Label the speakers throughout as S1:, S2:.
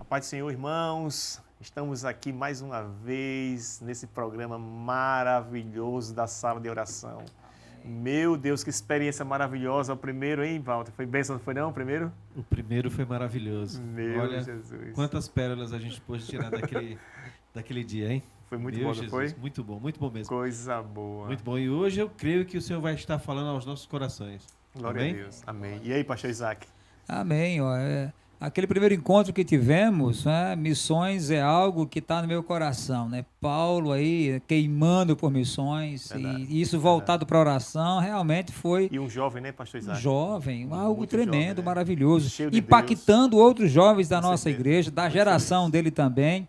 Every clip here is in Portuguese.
S1: Paz do Senhor, irmãos. Estamos aqui mais uma vez nesse programa maravilhoso da Sala de Oração. Meu Deus, que experiência maravilhosa. O primeiro, hein, Walter? Foi bênção, não foi não, o primeiro?
S2: O primeiro foi maravilhoso.
S1: Olha, Jesus.
S2: Quantas pérolas a gente pôde tirar daquele dia, hein?
S1: Foi muito
S2: Meu
S1: bom,
S2: Jesus,
S1: não foi?
S2: Muito bom mesmo.
S1: Coisa boa.
S2: Muito bom. E hoje eu creio que o Senhor vai estar falando aos nossos corações.
S1: Glória
S2: Amém?
S1: a Deus. Amém. E aí, pastor Isaac?
S3: Amém. Aquele primeiro encontro que tivemos, né, missões é algo que está no meu coração, né? Paulo aí queimando por missões,
S1: Verdade,
S3: e isso voltado para a oração realmente foi
S1: E um jovem, né, pastor Isaac?
S3: jovem, algo
S1: Muito
S3: tremendo,
S1: jovem, né?
S3: maravilhoso,
S1: Cheio de
S3: impactando outros jovens da
S1: Com
S3: nossa
S1: certeza.
S3: igreja, da
S1: Muito
S3: geração
S1: feliz.
S3: dele também.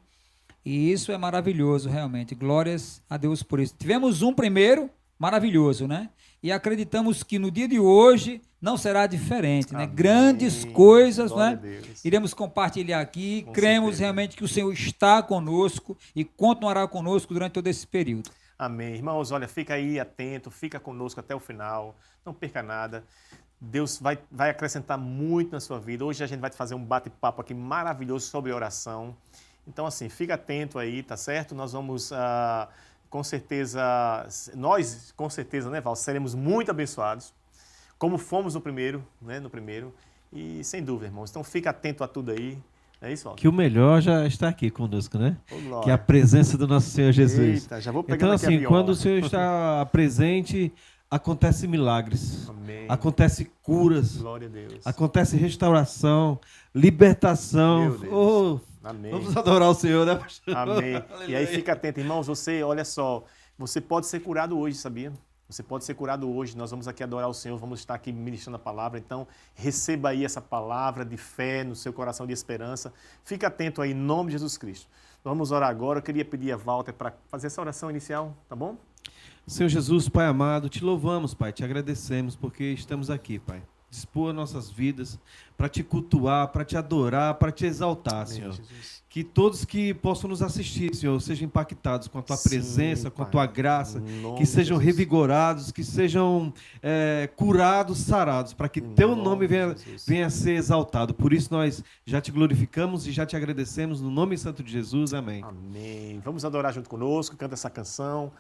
S3: E isso é maravilhoso, realmente. Glórias a Deus por isso. Tivemos um primeiro maravilhoso, né? E acreditamos que no dia de hoje não será diferente, né?
S1: Amém.
S3: Grandes coisas,
S1: Glória
S3: né?
S1: a Deus.
S3: Iremos compartilhar aqui.
S1: Com
S3: Cremos
S1: certeza.
S3: realmente que o Senhor está conosco e continuará conosco durante todo esse período.
S1: Amém. Irmãos, olha, fica aí atento, fica conosco até o final, não perca nada. Deus vai acrescentar muito na sua vida. Hoje a gente vai fazer um bate-papo aqui maravilhoso sobre oração. Então, assim, fica atento aí, tá certo? Nós vamos, com certeza, né, Val, seremos muito abençoados, como fomos no primeiro, né, e sem dúvida, irmãos. Então, fica atento a tudo aí. É isso, Val?
S2: Que o melhor já está aqui conosco, né?
S1: Ô, glória.
S2: Que é a presença do nosso Senhor Jesus.
S1: Eita, já vou pegando
S2: Então,
S1: aqui a
S2: assim,
S1: viola.
S2: quando o Senhor está presente, acontece milagres,
S1: Amém.
S2: acontece curas,
S1: Glória a Deus.
S2: acontece restauração, libertação.
S1: Meu Deus.
S2: Oh,
S1: Amém.
S2: vamos adorar o Senhor, né, pastor?
S1: Amém. E aí
S2: Aleluia.
S1: fica atento, irmãos, olha só, você pode ser curado hoje, sabia? Você pode ser curado hoje, nós vamos aqui adorar o Senhor, vamos estar aqui ministrando a palavra, então receba aí essa palavra de fé no seu coração de esperança. Fica atento aí, em nome de Jesus Cristo. Vamos orar agora, eu queria pedir a Walter para fazer essa oração inicial, tá bom?
S2: Senhor Jesus, Pai amado, te louvamos, Pai, te agradecemos porque estamos aqui, Pai. Dispor nossas vidas para te cultuar, para te adorar, para te exaltar, Senhor.
S1: Jesus.
S2: Que todos que possam nos assistir, Senhor, sejam impactados com a Tua
S1: Sim,
S2: presença, com a
S1: Pai.
S2: Tua graça,
S1: Em nome
S2: que sejam
S1: de Jesus.
S2: revigorados, que sejam curados, sarados, para que
S1: Em
S2: Teu
S1: nome
S2: nome
S1: de
S2: venha,
S1: Jesus.
S2: venha a ser exaltado. Por isso nós já te glorificamos e já te agradecemos, no nome santo de Jesus, amém.
S1: Amém. Vamos adorar junto conosco, canta essa canção.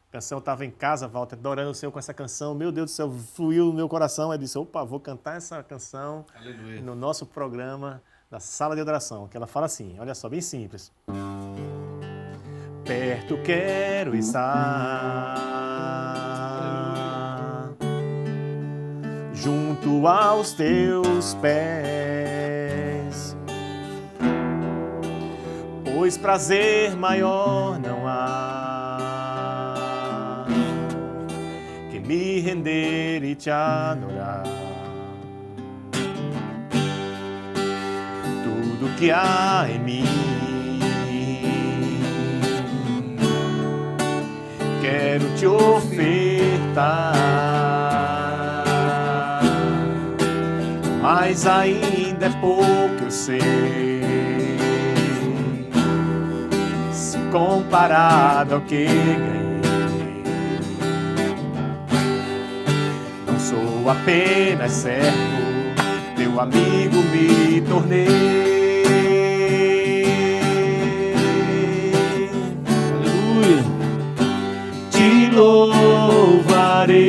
S1: A canção, eu estava em casa, Walter, adorando o Senhor com essa canção. Meu Deus do céu, fluiu no meu coração. Eu disse, opa, vou cantar essa canção
S2: Aleluia.
S1: no nosso programa da Sala de Adoração, que ela fala assim, olha só, bem simples. Perto quero estar, junto aos teus pés, pois prazer maior não há que me render e te adorar. Tudo que há em mim quero te ofertar, mas ainda é pouco, eu sei, se comparado ao que ganhei. Não sou apenas servo, teu amigo me tornei.
S2: Aleluia.
S1: Te louvarei,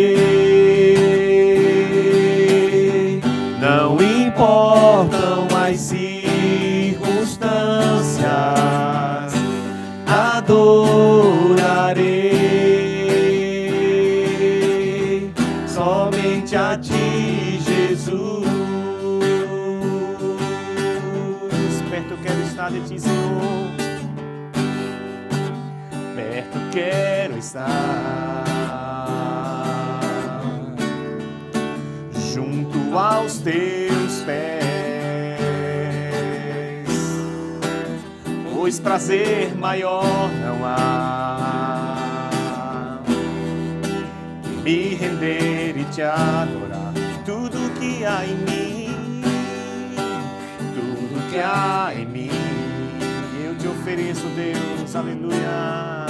S1: não importam as circunstâncias, adorarei somente a ti, Jesus. Perto eu quero estar de ti, Senhor. Perto quero estar, junto aos teus pés, pois prazer maior não há que me render e te adorar. Tudo que há em mim, tudo que há em mim, eu te ofereço, Deus, aleluia.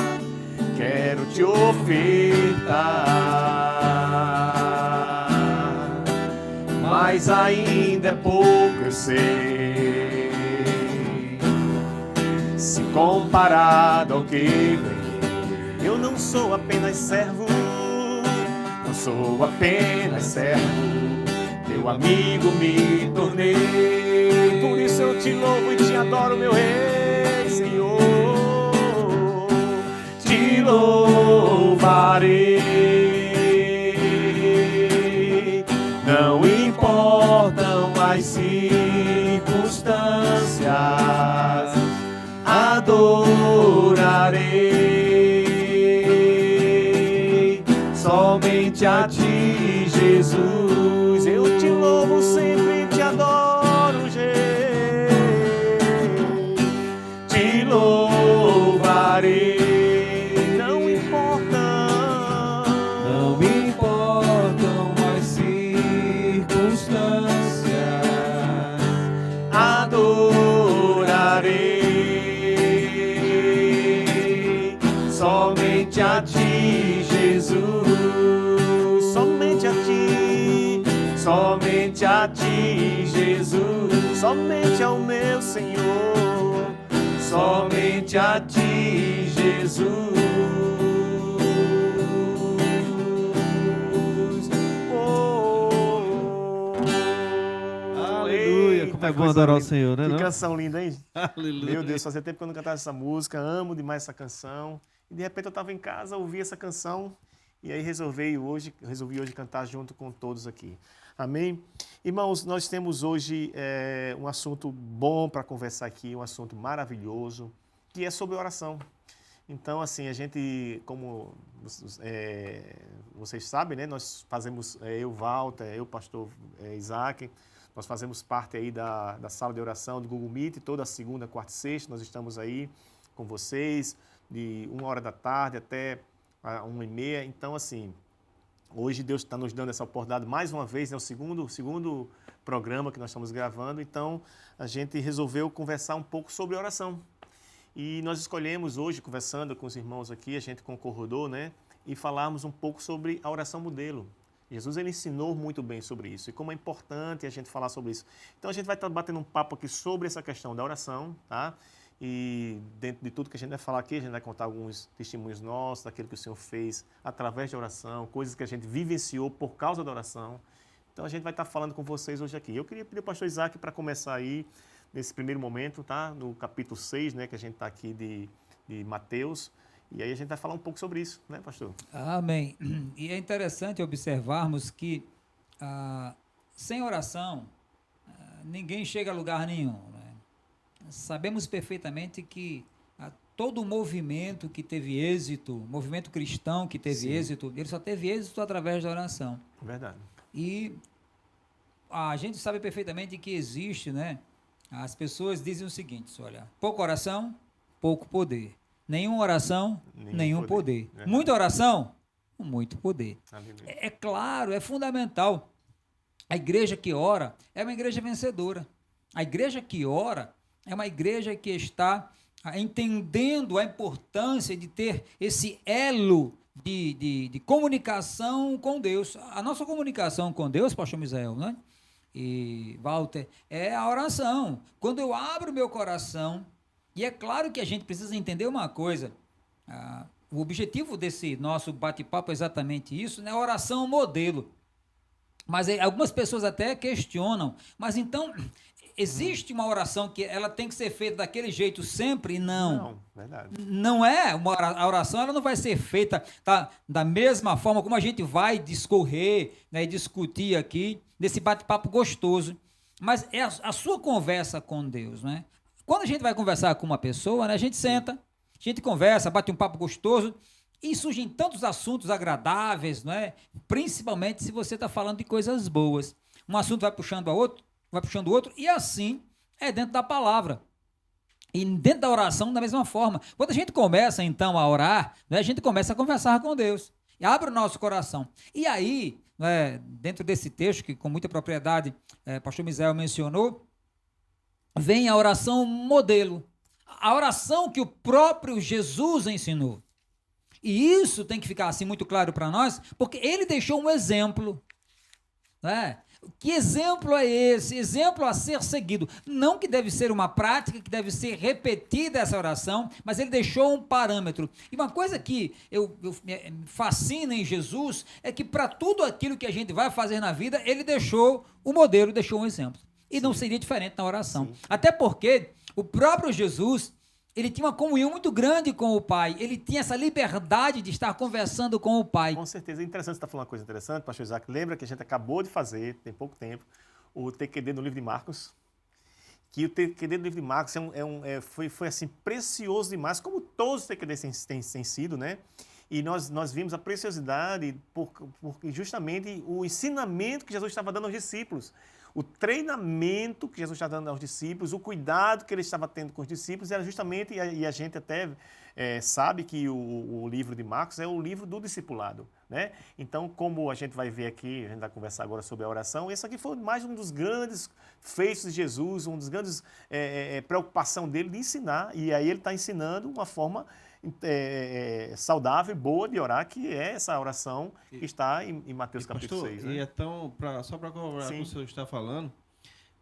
S1: Quero te ofertar, mas ainda é pouco, eu sei, se comparado ao que ganhei. Eu não sou apenas servo, não sou apenas servo, teu amigo me tornei. Por isso eu te louvo e te adoro, meu Rei, Senhor. Te louvarei. Não importam as circunstâncias, adorarei somente a ti, Jesus. Eu te louvo sempre, te adoro, Rei. Te louvarei. Não importam as circunstâncias, adorarei somente a ti, Jesus. Somente a ti, somente a ti, Jesus. Somente ao meu Senhor, somente a ti, Jesus.
S2: Aleluia, como é bom adorar o Senhor, né?
S1: Que
S2: não?
S1: canção linda, hein?
S2: Aleluia.
S1: Meu Deus, fazia tempo que eu não cantava essa música, amo demais essa canção. E de repente eu estava em casa, ouvi essa canção e aí resolvi hoje cantar junto com todos aqui. Amém? Irmãos, nós temos hoje um assunto bom para conversar aqui, um assunto maravilhoso, que é sobre oração. Então, assim, a gente, como vocês sabem, né, nós fazemos, eu, Walter, eu, pastor Isaac, nós fazemos parte aí da sala de oração do Google Meet, toda segunda, quarta e sexta, nós estamos aí com vocês, de 1h da tarde até 1h30. Então, assim, hoje Deus está nos dando essa oportunidade mais uma vez, né, o segundo programa que nós estamos gravando, então a gente resolveu conversar um pouco sobre oração. E nós escolhemos hoje, conversando com os irmãos aqui, a gente concordou, né, e falarmos um pouco sobre a oração modelo. Jesus, ele ensinou muito bem sobre isso e como é importante a gente falar sobre isso. Então a gente vai estar batendo um papo aqui sobre essa questão da oração, tá? E dentro de tudo que a gente vai falar aqui, a gente vai contar alguns testemunhos nossos, daquilo que o Senhor fez através da oração, coisas que a gente vivenciou por causa da oração. Então a gente vai estar falando com vocês hoje aqui. Eu queria pedir ao pastor Isaac para começar aí, nesse primeiro momento, tá? No capítulo 6, né, que a gente está aqui de Mateus. E aí a gente vai falar um pouco sobre isso, né, pastor?
S3: Amém. E é interessante observarmos que sem oração ninguém chega a lugar nenhum, né? Sabemos perfeitamente que todo movimento que teve êxito, movimento cristão que teve êxito, ele só teve êxito através da oração.
S1: Verdade.
S3: E a gente sabe perfeitamente que existe, né? As pessoas dizem o seguinte, olha, pouca oração, pouco poder. Nenhuma oração, nenhum poder. Muita oração, muito poder. É claro, é fundamental. A igreja que ora é uma igreja vencedora. A igreja que ora é uma igreja que está entendendo a importância de ter esse elo de comunicação com Deus. A nossa comunicação com Deus, pastor Misael, né? E Walter, é a oração. Quando eu abro meu coração, e é claro que a gente precisa entender uma coisa, o objetivo desse nosso bate-papo é exatamente isso, né? A oração modelo. Mas algumas pessoas até questionam, mas então existe uma oração que ela tem que ser feita daquele jeito sempre? Não,
S1: verdade.
S3: Não é, a oração ela não vai ser feita da mesma forma como a gente vai discorrer, né, e discutir aqui, nesse bate-papo gostoso. Mas é a sua conversa com Deus, né? Quando a gente vai conversar com uma pessoa, né, a gente senta, a gente conversa, bate um papo gostoso e surgem tantos assuntos agradáveis, né? Principalmente se você está falando de coisas boas. Um assunto vai puxando o outro e assim é dentro da palavra. E dentro da oração da mesma forma. Quando a gente começa então a orar, né, a gente começa a conversar com Deus. E abre o nosso coração. E aí, né, dentro desse texto, que com muita propriedade pastor Misael mencionou, vem a oração modelo, a oração que o próprio Jesus ensinou. E isso tem que ficar assim muito claro para nós, porque ele deixou um exemplo, né? Que exemplo é esse? Exemplo a ser seguido. Não que deve ser uma prática, que deve ser repetida essa oração, mas ele deixou um parâmetro. E uma coisa que me fascina em Jesus é que para tudo aquilo que a gente vai fazer na vida, ele deixou o modelo, deixou um exemplo. E não seria diferente na oração. Sim. Até porque o próprio Jesus, ele tinha uma comunhão muito grande com o Pai. Ele tinha essa liberdade de estar conversando com o Pai. Com certeza. É interessante você estar falando uma coisa interessante, pastor Isaac. Lembra que a gente acabou de fazer, tem pouco tempo, o TQD no livro de Marcos? Que o TQD do livro de Marcos foi assim, precioso demais, como todos os TQDs têm sido, né? E nós vimos a preciosidade porque justamente o ensinamento que Jesus estava dando aos discípulos. O treinamento que Jesus estava dando aos discípulos, o cuidado que ele estava tendo com os discípulos, era justamente, e a gente até sabe que o livro de Marcos é o livro do discipulado, né? Então, como a gente vai ver aqui, a gente vai conversar agora sobre a oração, esse aqui foi mais um dos grandes feitos de Jesus, um dos grandes preocupação dele de ensinar, e aí ele está ensinando uma forma saudável e boa de orar, que é essa oração que está em Mateus capítulo 6. Né?
S2: E então, só para corroborar o que o senhor está falando,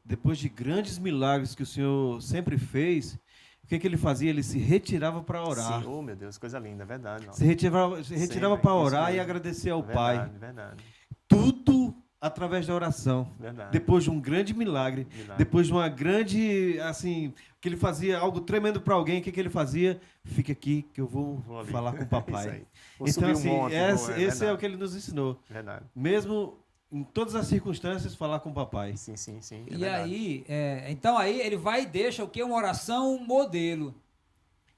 S2: depois de grandes milagres que o senhor sempre fez, o que ele fazia? Ele se retirava para orar.
S1: Sim. Oh, meu Deus, coisa linda, é verdade. Não.
S2: Se retirava para orar e agradecer ao Pai.
S1: Verdade.
S2: Tudo através da oração.
S1: Verdade.
S2: Depois de um grande milagre, depois de uma grande, assim, que ele fazia algo tremendo para alguém, o que ele fazia? Fica aqui que eu vou falar com o papai. Então, assim, esse é o que ele nos ensinou.
S1: Verdade.
S2: Mesmo em todas as circunstâncias, falar com o papai.
S1: Sim.
S3: E aí, então aí ele vai e deixa o que? Uma oração modelo.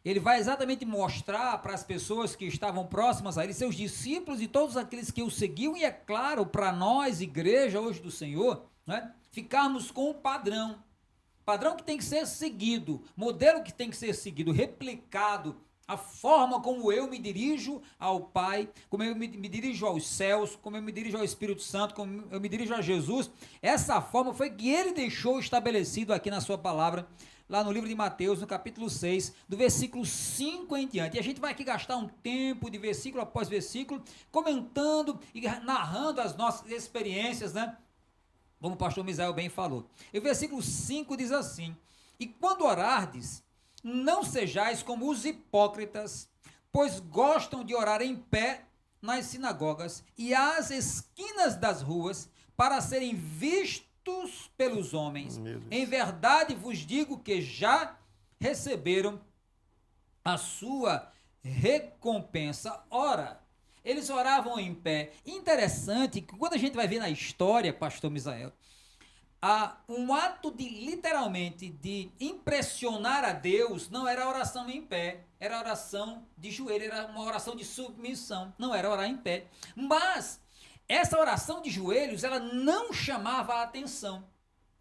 S3: Ele vai exatamente mostrar para as pessoas que estavam próximas a ele, seus discípulos e todos aqueles que o seguiam, e é claro, para nós, igreja hoje do Senhor, né, ficarmos com um padrão que tem que ser seguido, modelo que tem que ser seguido, replicado, a forma como eu me dirijo ao Pai, como eu me dirijo aos céus, como eu me dirijo ao Espírito Santo, como eu me dirijo a Jesus. Essa forma foi que ele deixou estabelecido aqui na sua palavra, lá no livro de Mateus, no capítulo 6, do versículo 5 em diante. E a gente vai aqui gastar um tempo de versículo após versículo, comentando e narrando as nossas experiências, né? Como o pastor Misael bem falou. E o versículo 5 diz assim: e quando orardes, não sejais como os hipócritas, pois gostam de orar em pé nas sinagogas e às esquinas das ruas, para serem vistos pelos homens. Em verdade vos digo que já receberam a sua recompensa. Ora, eles oravam em pé. Interessante que quando a gente vai ver na história, pastor Misael, um ato de literalmente de impressionar a Deus não era oração em pé, era oração de joelho, era uma oração de submissão, não era orar em pé. Mas essa oração de joelhos, ela não chamava a atenção.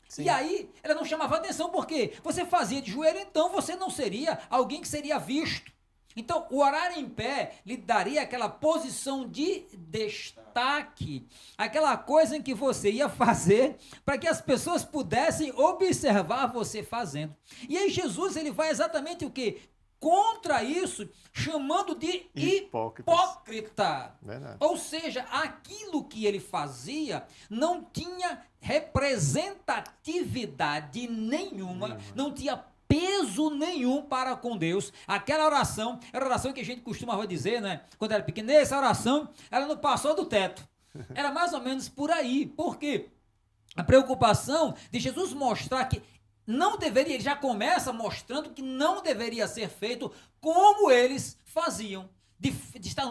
S3: Sim. E aí, ela não chamava a atenção porque você fazia de joelho, então você não seria alguém que seria visto. Então, o orar em pé lhe daria aquela posição de destaque, aquela coisa em que você ia fazer para que as pessoas pudessem observar você fazendo. E aí Jesus, ele vai exatamente o quê? Contra isso, chamando de hipócrita.
S1: Verdade.
S3: Ou seja, aquilo que ele fazia não tinha representatividade nenhuma, não tinha peso nenhum para com Deus. Aquela oração era a oração que a gente costumava dizer, né? Quando era pequeno, essa oração, ela não passou do teto. Era mais ou menos por aí. Por quê? A preocupação de Jesus mostrar que não deveria, ele já começa mostrando que não deveria ser feito como eles faziam,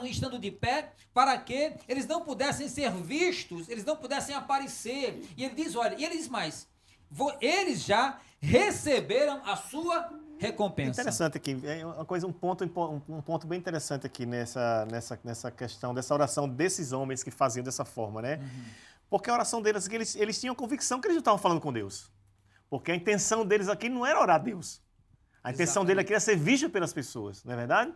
S3: estando de pé, para que eles não pudessem ser vistos, eles não pudessem aparecer. E ele diz, olha, e ele diz mais, eles já receberam a sua recompensa.
S1: Interessante aqui, um ponto bem interessante aqui nessa questão dessa oração desses homens que faziam dessa forma, né? Porque a oração deles, eles tinham convicção que eles não estavam falando com Deus. Porque a intenção deles aqui não era orar a Deus. A intenção dele aqui era ser visto pelas pessoas, não é verdade?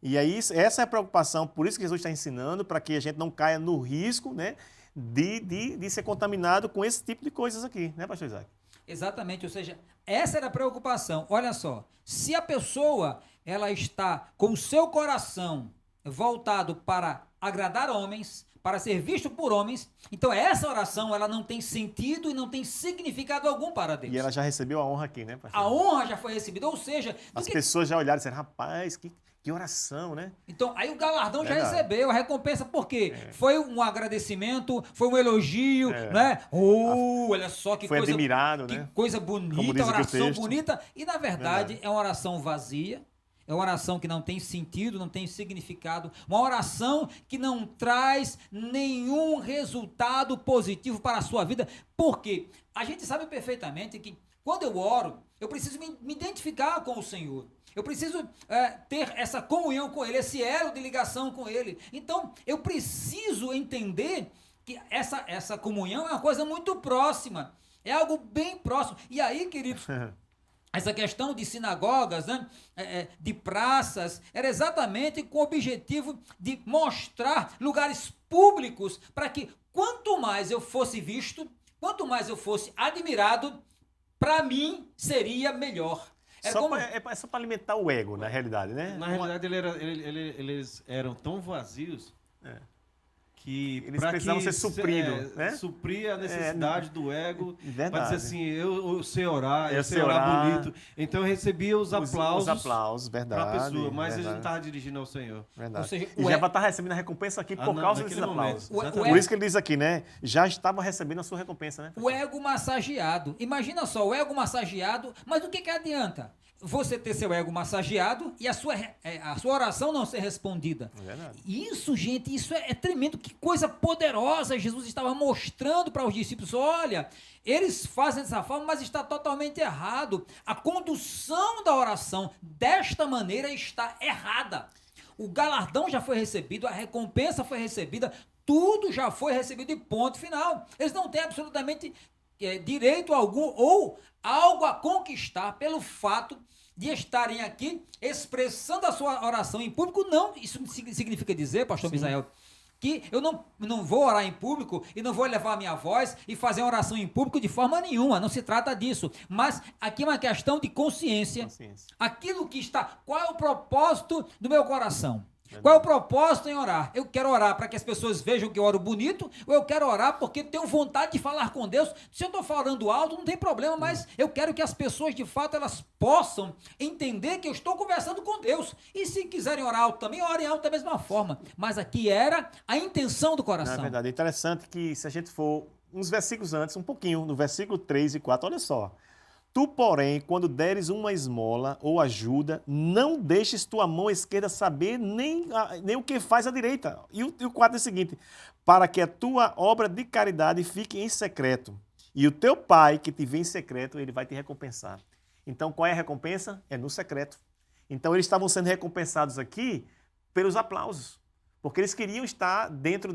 S1: E aí, essa é a preocupação, por isso que Jesus está ensinando, para que a gente não caia no risco, né, de ser contaminado com esse tipo de coisas aqui, né, pastor Isaac?
S3: Exatamente, ou seja, essa era a preocupação. Olha só, se a pessoa ela está com o seu coração voltado para agradar homens, para ser visto por homens, então essa oração ela não tem sentido e não tem significado algum para Deus.
S1: E ela já recebeu a honra aqui, né, pastor?
S3: A honra já foi recebida, ou seja...
S1: As pessoas já olharam e disseram, rapaz, que oração, né?
S3: Então, aí o galardão já recebeu a recompensa, porque foi um agradecimento, foi um elogio, né? Olha só que
S1: foi
S3: coisa...
S1: admirado,
S3: que
S1: né?
S3: coisa bonita, oração bonita. E, na verdade, é uma oração vazia, é uma oração que não tem sentido, não tem significado, uma oração que não traz nenhum resultado positivo para a sua vida, porque a gente sabe perfeitamente que quando eu oro, eu preciso me identificar com o Senhor. Eu preciso ter essa comunhão com Ele, esse elo de ligação com Ele. Então, eu preciso entender que essa comunhão é uma coisa muito próxima, é algo bem próximo. E aí, queridos, essa questão de sinagogas, né, de praças, era exatamente com o objetivo de mostrar lugares públicos para que quanto mais eu fosse visto, quanto mais eu fosse admirado, para mim seria melhor.
S1: É só para alimentar o ego, na realidade, né?
S2: Na realidade, eles eram tão vazios que
S1: eles precisavam ser supridos, né?
S2: Suprir a necessidade do ego. Para dizer assim, eu sei orar, eu sei orar bonito. Então eu recebia os aplausos.
S1: Os aplausos, verdade.
S2: Para a pessoa, mas ele não estava dirigindo ao Senhor.
S1: Verdade. Ou seja, e já vai estar recebendo a recompensa aqui por causa desses aplausos.
S2: Por
S1: isso que ele diz aqui, né? Já estava recebendo a sua recompensa, né?
S3: O ego massageado. Imagina só, o ego massageado, mas o que adianta? Você ter seu ego massageado e a sua oração não ser respondida. Isso, gente, isso é tremendo. Que coisa poderosa Jesus estava mostrando para os discípulos. Olha, eles fazem dessa forma, mas está totalmente errado. A condução da oração desta maneira está errada. O galardão já foi recebido, a recompensa foi recebida, tudo já foi recebido e ponto final. Eles não têm absolutamente direito algum ou algo a conquistar pelo fato de estarem aqui expressando a sua oração em público. Não, isso significa dizer, pastor Misael, que eu não vou orar em público e não vou levar a minha voz e fazer uma oração em público de forma nenhuma, não se trata disso, mas aqui é uma questão de consciência. Aquilo que está, qual é o propósito do meu coração? Qual é o propósito em orar? Eu quero orar para que as pessoas vejam que eu oro bonito, ou eu quero orar porque tenho vontade de falar com Deus. Se eu estou falando alto, não tem problema, mas eu quero que as pessoas, de fato, elas possam entender que eu estou conversando com Deus. E se quiserem orar alto também, orem alto da mesma forma. Mas aqui era a intenção do coração.
S1: É verdade, é interessante que se a gente for uns versículos antes, um pouquinho, no versículo 3 e 4, olha só. Tu, porém, quando deres uma esmola ou ajuda, não deixes tua mão esquerda saber nem o que faz a direita. E o 4 é o seguinte, para que a tua obra de caridade fique em secreto. E o teu pai, que te vê em secreto, ele vai te recompensar. Então, qual é a recompensa? É no secreto. Então, eles estavam sendo recompensados aqui pelos aplausos. Porque eles queriam estar dentro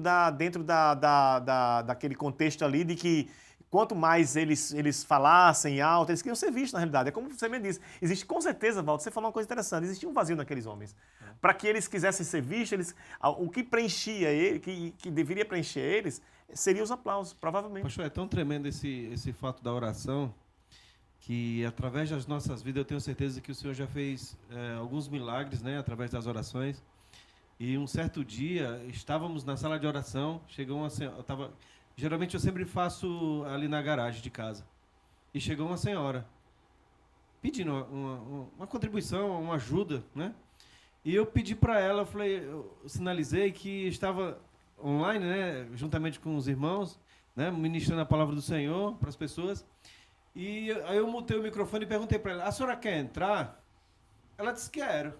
S1: daquele contexto ali de que quanto mais eles falassem alto, eles queriam ser vistos, na realidade. É como você me disse. Existe, com certeza, Walter, você falou uma coisa interessante, existia um vazio naqueles homens. Para que eles quisessem ser vistos, o que preenchia ele, que deveria preencher eles, seria os aplausos, provavelmente.
S2: Pastor, é tão tremendo esse fato da oração, que através das nossas vidas, eu tenho certeza que o Senhor já fez alguns milagres, né, através das orações. E um certo dia, estávamos na sala de oração, chegou uma senhora, geralmente eu sempre faço ali na garagem de casa. E chegou uma senhora pedindo uma contribuição, uma ajuda, né? E eu pedi para ela, eu sinalizei que estava online, né, juntamente com os irmãos, né, ministrando a palavra do Senhor para as pessoas. E aí eu mutei o microfone e perguntei para ela, a senhora quer entrar? Ela disse, quero.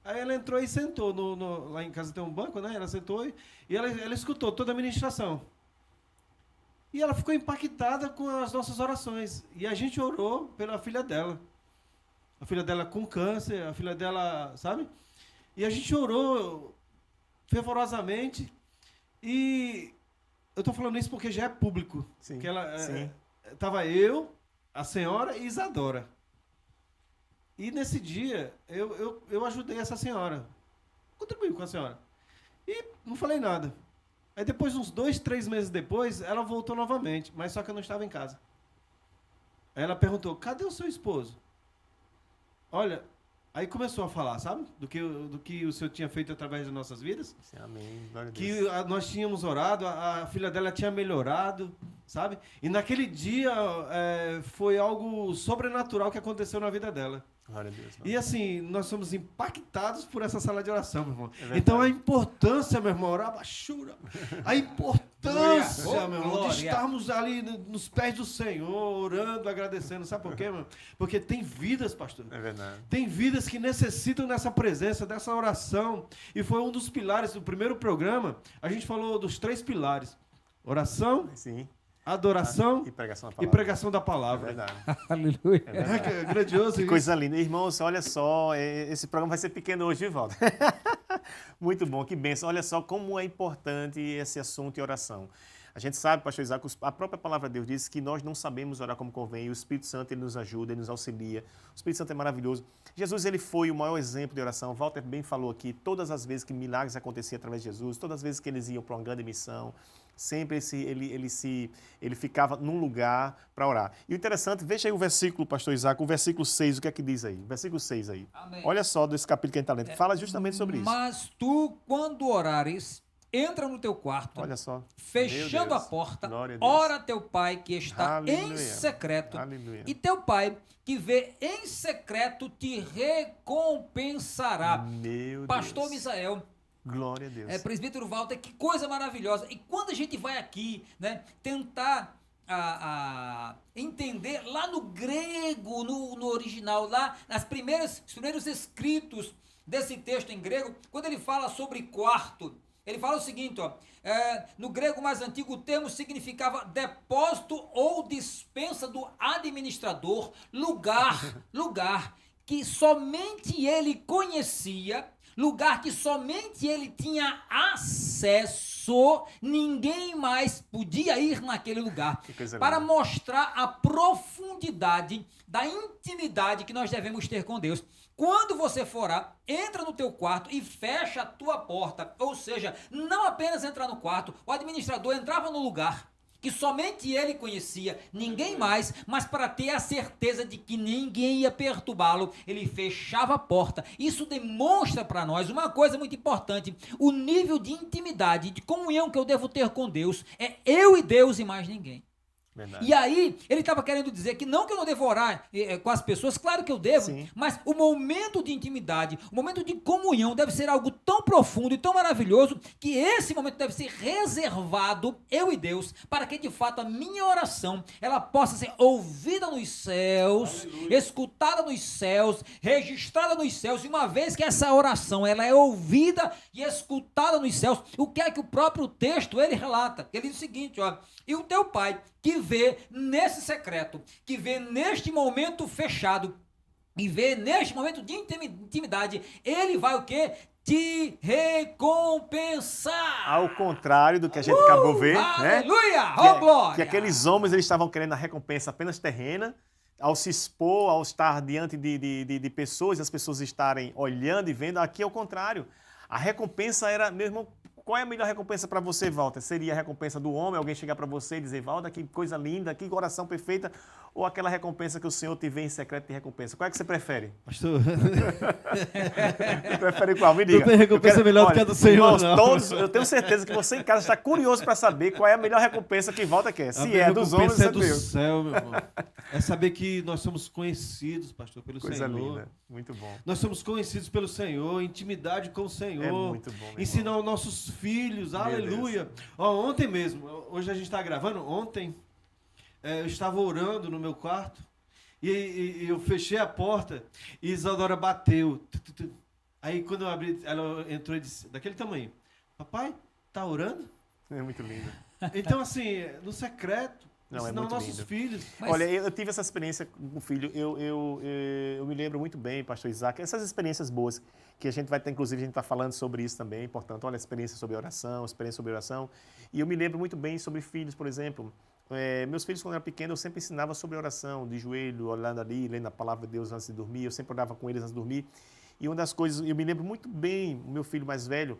S2: Aí ela entrou e sentou, lá em casa tem um banco, né? Ela sentou e ela escutou toda a ministração. E ela ficou impactada com as nossas orações. E a gente orou pela filha dela. A filha dela com câncer, a filha dela, sabe? E a gente orou fervorosamente. E eu estou falando isso porque já é público.
S1: Sim,
S2: que ela
S1: sim.
S2: Estava eu, a senhora e Isadora. E nesse dia, eu ajudei essa senhora. Contribuí com a senhora. E não falei nada. Aí depois, uns 2, 3 meses depois, ela voltou novamente, mas só que eu não estava em casa. Aí ela perguntou, cadê o seu esposo? Olha, Aí começou a falar, sabe? Do que o Senhor tinha feito através das nossas vidas.
S1: Sim, amém. Glória a
S2: Que
S1: Deus.
S2: nós tínhamos orado, a filha dela tinha melhorado, sabe? E naquele dia foi algo sobrenatural que aconteceu na vida dela.
S1: Glória a Deus.
S2: E assim, nós somos impactados por essa sala de oração, meu irmão. Então a importância, meu irmão, orar baixura. A importância, meu irmão, de estarmos ali nos pés do Senhor, orando, agradecendo. Sabe por quê, mano? Porque tem vidas, pastor.
S1: É verdade.
S2: Tem vidas que necessitam dessa presença, dessa oração. E foi um dos pilares do primeiro programa. A gente falou dos 3 pilares: oração,
S1: sim,
S2: adoração
S1: e pregação da
S2: palavra.
S1: É verdade.
S3: Aleluia.
S2: É verdade. É grandioso.
S1: Que coisa linda. Irmãos, olha só, esse programa vai ser pequeno hoje, de volta. Muito bom, que bênção. Olha só como é importante esse assunto de oração. A gente sabe, pastor Isaac, a própria palavra de Deus diz que nós não sabemos orar como convém, e o Espírito Santo ele nos ajuda, ele nos auxilia. O Espírito Santo é maravilhoso. Jesus ele foi o maior exemplo de oração. Walter bem falou aqui, todas as vezes que milagres aconteciam através de Jesus, todas as vezes que eles iam para uma grande missão, sempre ele ficava num lugar para orar. E o interessante, veja aí o versículo, pastor Isaac, o versículo 6, o que é que diz aí? O versículo 6 aí.
S3: Amém.
S1: Olha só desse capítulo que a gente está lendo. Fala justamente sobre isso.
S3: Mas tu, quando orares, entra no teu quarto,
S1: Olha só.
S3: fechando a porta,
S1: Glória a Deus.
S3: ora teu pai que está
S1: Aleluia.
S3: em secreto,
S1: Aleluia.
S3: e teu pai que vê em secreto te recompensará.
S1: Meu
S3: Pastor
S1: Deus.
S3: Misael,
S1: Glória a Deus.
S3: presbítero Walter, que coisa maravilhosa. E quando a gente vai aqui, né, tentar entender lá no grego, no original, lá os primeiros escritos desse texto em grego, quando ele fala sobre quarto, ele fala o seguinte, no grego mais antigo o termo significava depósito ou dispensa do administrador, lugar que somente ele conhecia, lugar que somente ele tinha acesso, ninguém mais podia ir naquele lugar, para mostrar a profundidade da intimidade que nós devemos ter com Deus. Quando você for orar, entra no teu quarto e fecha a tua porta, ou seja, não apenas entrar no quarto, o administrador entrava no lugar que somente ele conhecia, ninguém mais, mas para ter a certeza de que ninguém ia perturbá-lo, ele fechava a porta. Isso demonstra para nós uma coisa muito importante: o nível de intimidade, de comunhão que eu devo ter com Deus é eu e Deus e mais ninguém.
S1: Verdade.
S3: E aí, ele estava querendo dizer que não que eu não devo orar com as pessoas, claro que eu devo,
S1: sim,
S3: mas o momento de intimidade, o momento de comunhão deve ser algo tão profundo e tão maravilhoso que esse momento deve ser reservado, eu e Deus, para que de fato a minha oração, ela possa ser ouvida nos céus, aleluia, escutada nos céus, registrada nos céus. E uma vez que essa oração ela é ouvida e escutada nos céus, o que é que o próprio texto ele relata? Ele diz o seguinte, ó: e o teu pai que vê nesse secreto, que vê neste momento fechado, e vê neste momento de intimidade, ele vai o quê? Te recompensar.
S1: Ao contrário do que a gente acabou de ver,
S3: aleluia,
S1: né?
S3: Glória!
S1: Que aqueles homens eles estavam querendo a recompensa apenas terrena, ao se expor, ao estar diante de pessoas, as pessoas estarem olhando e vendo. Aqui é o contrário. A recompensa era, meu irmão, qual é a melhor recompensa para você, Walter? Seria a recompensa do homem, alguém chegar para você e dizer: Walter, que coisa linda, que oração perfeita, ou aquela recompensa que o Senhor te vê em secreto de recompensa? Qual é que você prefere?
S2: Pastor...
S1: Prefere qual? Me diga.
S2: Não tem recompensa melhor do que a do Senhor,
S1: irmãos,
S2: não.
S1: Todos, eu tenho certeza que você em casa está curioso para saber qual é a melhor recompensa que Walter quer. Se é dos homens,
S2: é do céu, meu irmão. É saber que nós somos conhecidos, pastor, pelo
S1: coisa
S2: Senhor.
S1: Coisa linda, muito bom.
S2: Nós somos conhecidos pelo Senhor, intimidade com o Senhor.
S1: É muito bom,
S2: ensinar aos nossos filhos, meu aleluia. Ó, ontem mesmo, hoje a gente está gravando, ontem eu estava orando no meu quarto e eu fechei a porta e Isadora bateu. Aí quando eu abri, ela entrou e disse, daquele tamanho: papai, tá orando?
S1: É muito lindo.
S2: Então assim, no secreto,
S1: não,
S2: ensinar nossos filhos.
S1: Mas... Olha, eu tive essa experiência com o filho, eu me lembro muito bem, pastor Isaac, essas experiências boas, que a gente vai ter, inclusive a gente está falando sobre isso também, portanto, olha a experiência sobre oração, e eu me lembro muito bem sobre filhos, por exemplo. Meus filhos, quando eu era pequeno, eu sempre ensinava sobre oração, de joelho, olhando ali, lendo a palavra de Deus antes de dormir, eu sempre orava com eles antes de dormir, e uma das coisas, eu me lembro muito bem, o meu filho mais velho,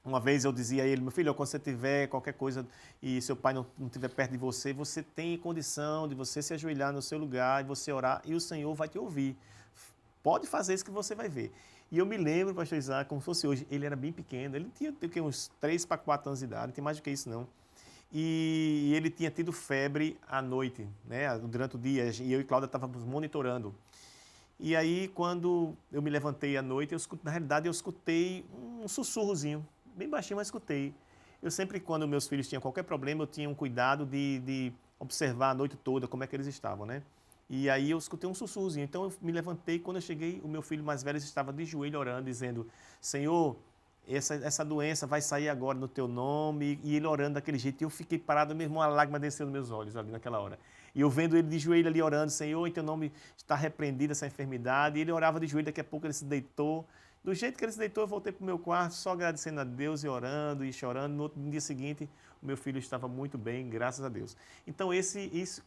S1: uma vez eu dizia a ele: meu filho, quando você tiver qualquer coisa e seu pai não estiver perto de você, você tem condição de você se ajoelhar no seu lugar e você orar e o Senhor vai te ouvir. Pode fazer isso que você vai ver. E eu me lembro, pastor Isaac, como se fosse hoje, ele era bem pequeno, ele tinha uns 3 para 4 anos de idade, não tem mais do que isso não. E ele tinha tido febre à noite, né, durante o dia, e eu e Cláudia estávamos monitorando. E aí, quando eu me levantei à noite, na realidade eu escutei um sussurrozinho, bem baixinho, mas escutei. Eu sempre, quando meus filhos tinham qualquer problema, eu tinha um cuidado de observar a noite toda como é que eles estavam, né? E aí eu escutei um sussurrozinho. Então eu me levantei, quando eu cheguei, o meu filho mais velho estava de joelho orando, dizendo: Senhor, essa doença vai sair agora no teu nome. E ele orando daquele jeito. E eu fiquei parado mesmo, uma lágrima desceu nos meus olhos ali naquela hora. E eu vendo ele de joelho ali orando: Senhor, em teu nome está repreendida essa enfermidade. E ele orava de joelho, daqui a pouco ele se deitou. Do jeito que ele se deitou, eu voltei para o meu quarto, só agradecendo a Deus e orando e chorando. No dia seguinte, o meu filho estava muito bem, graças a Deus. Então,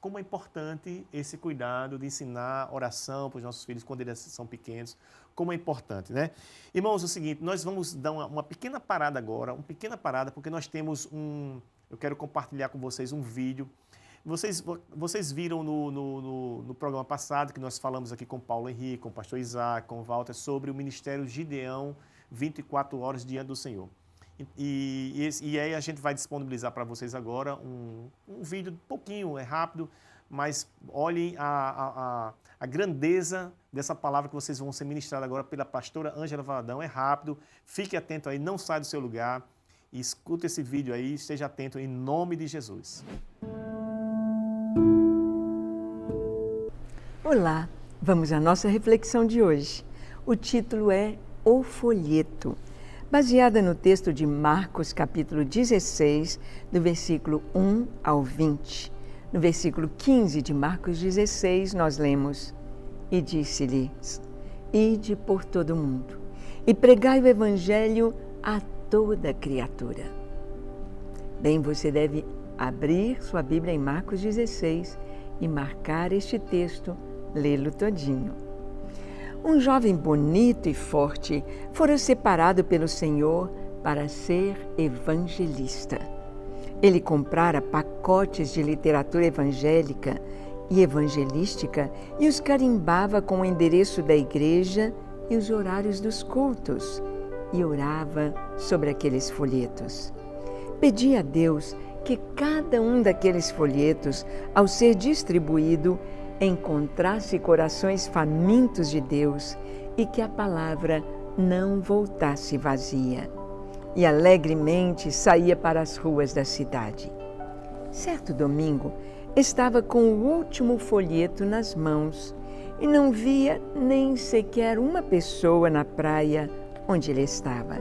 S1: como é importante esse cuidado de ensinar oração para os nossos filhos quando eles são pequenos, como é importante, né? Irmãos, é o seguinte, nós vamos dar uma pequena parada agora, porque nós temos eu quero compartilhar com vocês um vídeo. Vocês viram no programa passado que nós falamos aqui com o Paulo Henrique, com o pastor Isaac, com o Walter, sobre o Ministério Gideão, 24 horas diante do Senhor. E aí a gente vai disponibilizar para vocês agora um vídeo um pouquinho, é rápido, mas olhem a grandeza dessa palavra que vocês vão ser ministrados agora pela pastora Ângela Valadão. É rápido, fique atento aí, não sai do seu lugar e escuta esse vídeo aí, esteja atento em nome de Jesus.
S4: Olá, vamos à nossa reflexão de hoje. O título é O Folheto, baseada no texto de Marcos, capítulo 16, do versículo 1 ao 20. No versículo 15 de Marcos 16, nós lemos: E disse-lhes: Ide por todo o mundo, e pregai o evangelho a toda criatura. Bem, você deve abrir sua Bíblia em Marcos 16 e marcar este texto, lê-lo todinho. Um jovem bonito e forte fora separado pelo Senhor para ser evangelista. Ele comprara pacotes de literatura evangélica e evangelística e os carimbava com o endereço da igreja e os horários dos cultos, e orava sobre aqueles folhetos. Pedia a Deus que cada um daqueles folhetos, ao ser distribuído, encontrasse corações famintos de Deus e que a palavra não voltasse vazia. E alegremente saía para as ruas da cidade. Certo domingo, estava com o último folheto nas mãos e não via nem sequer uma pessoa na praia onde ele estava.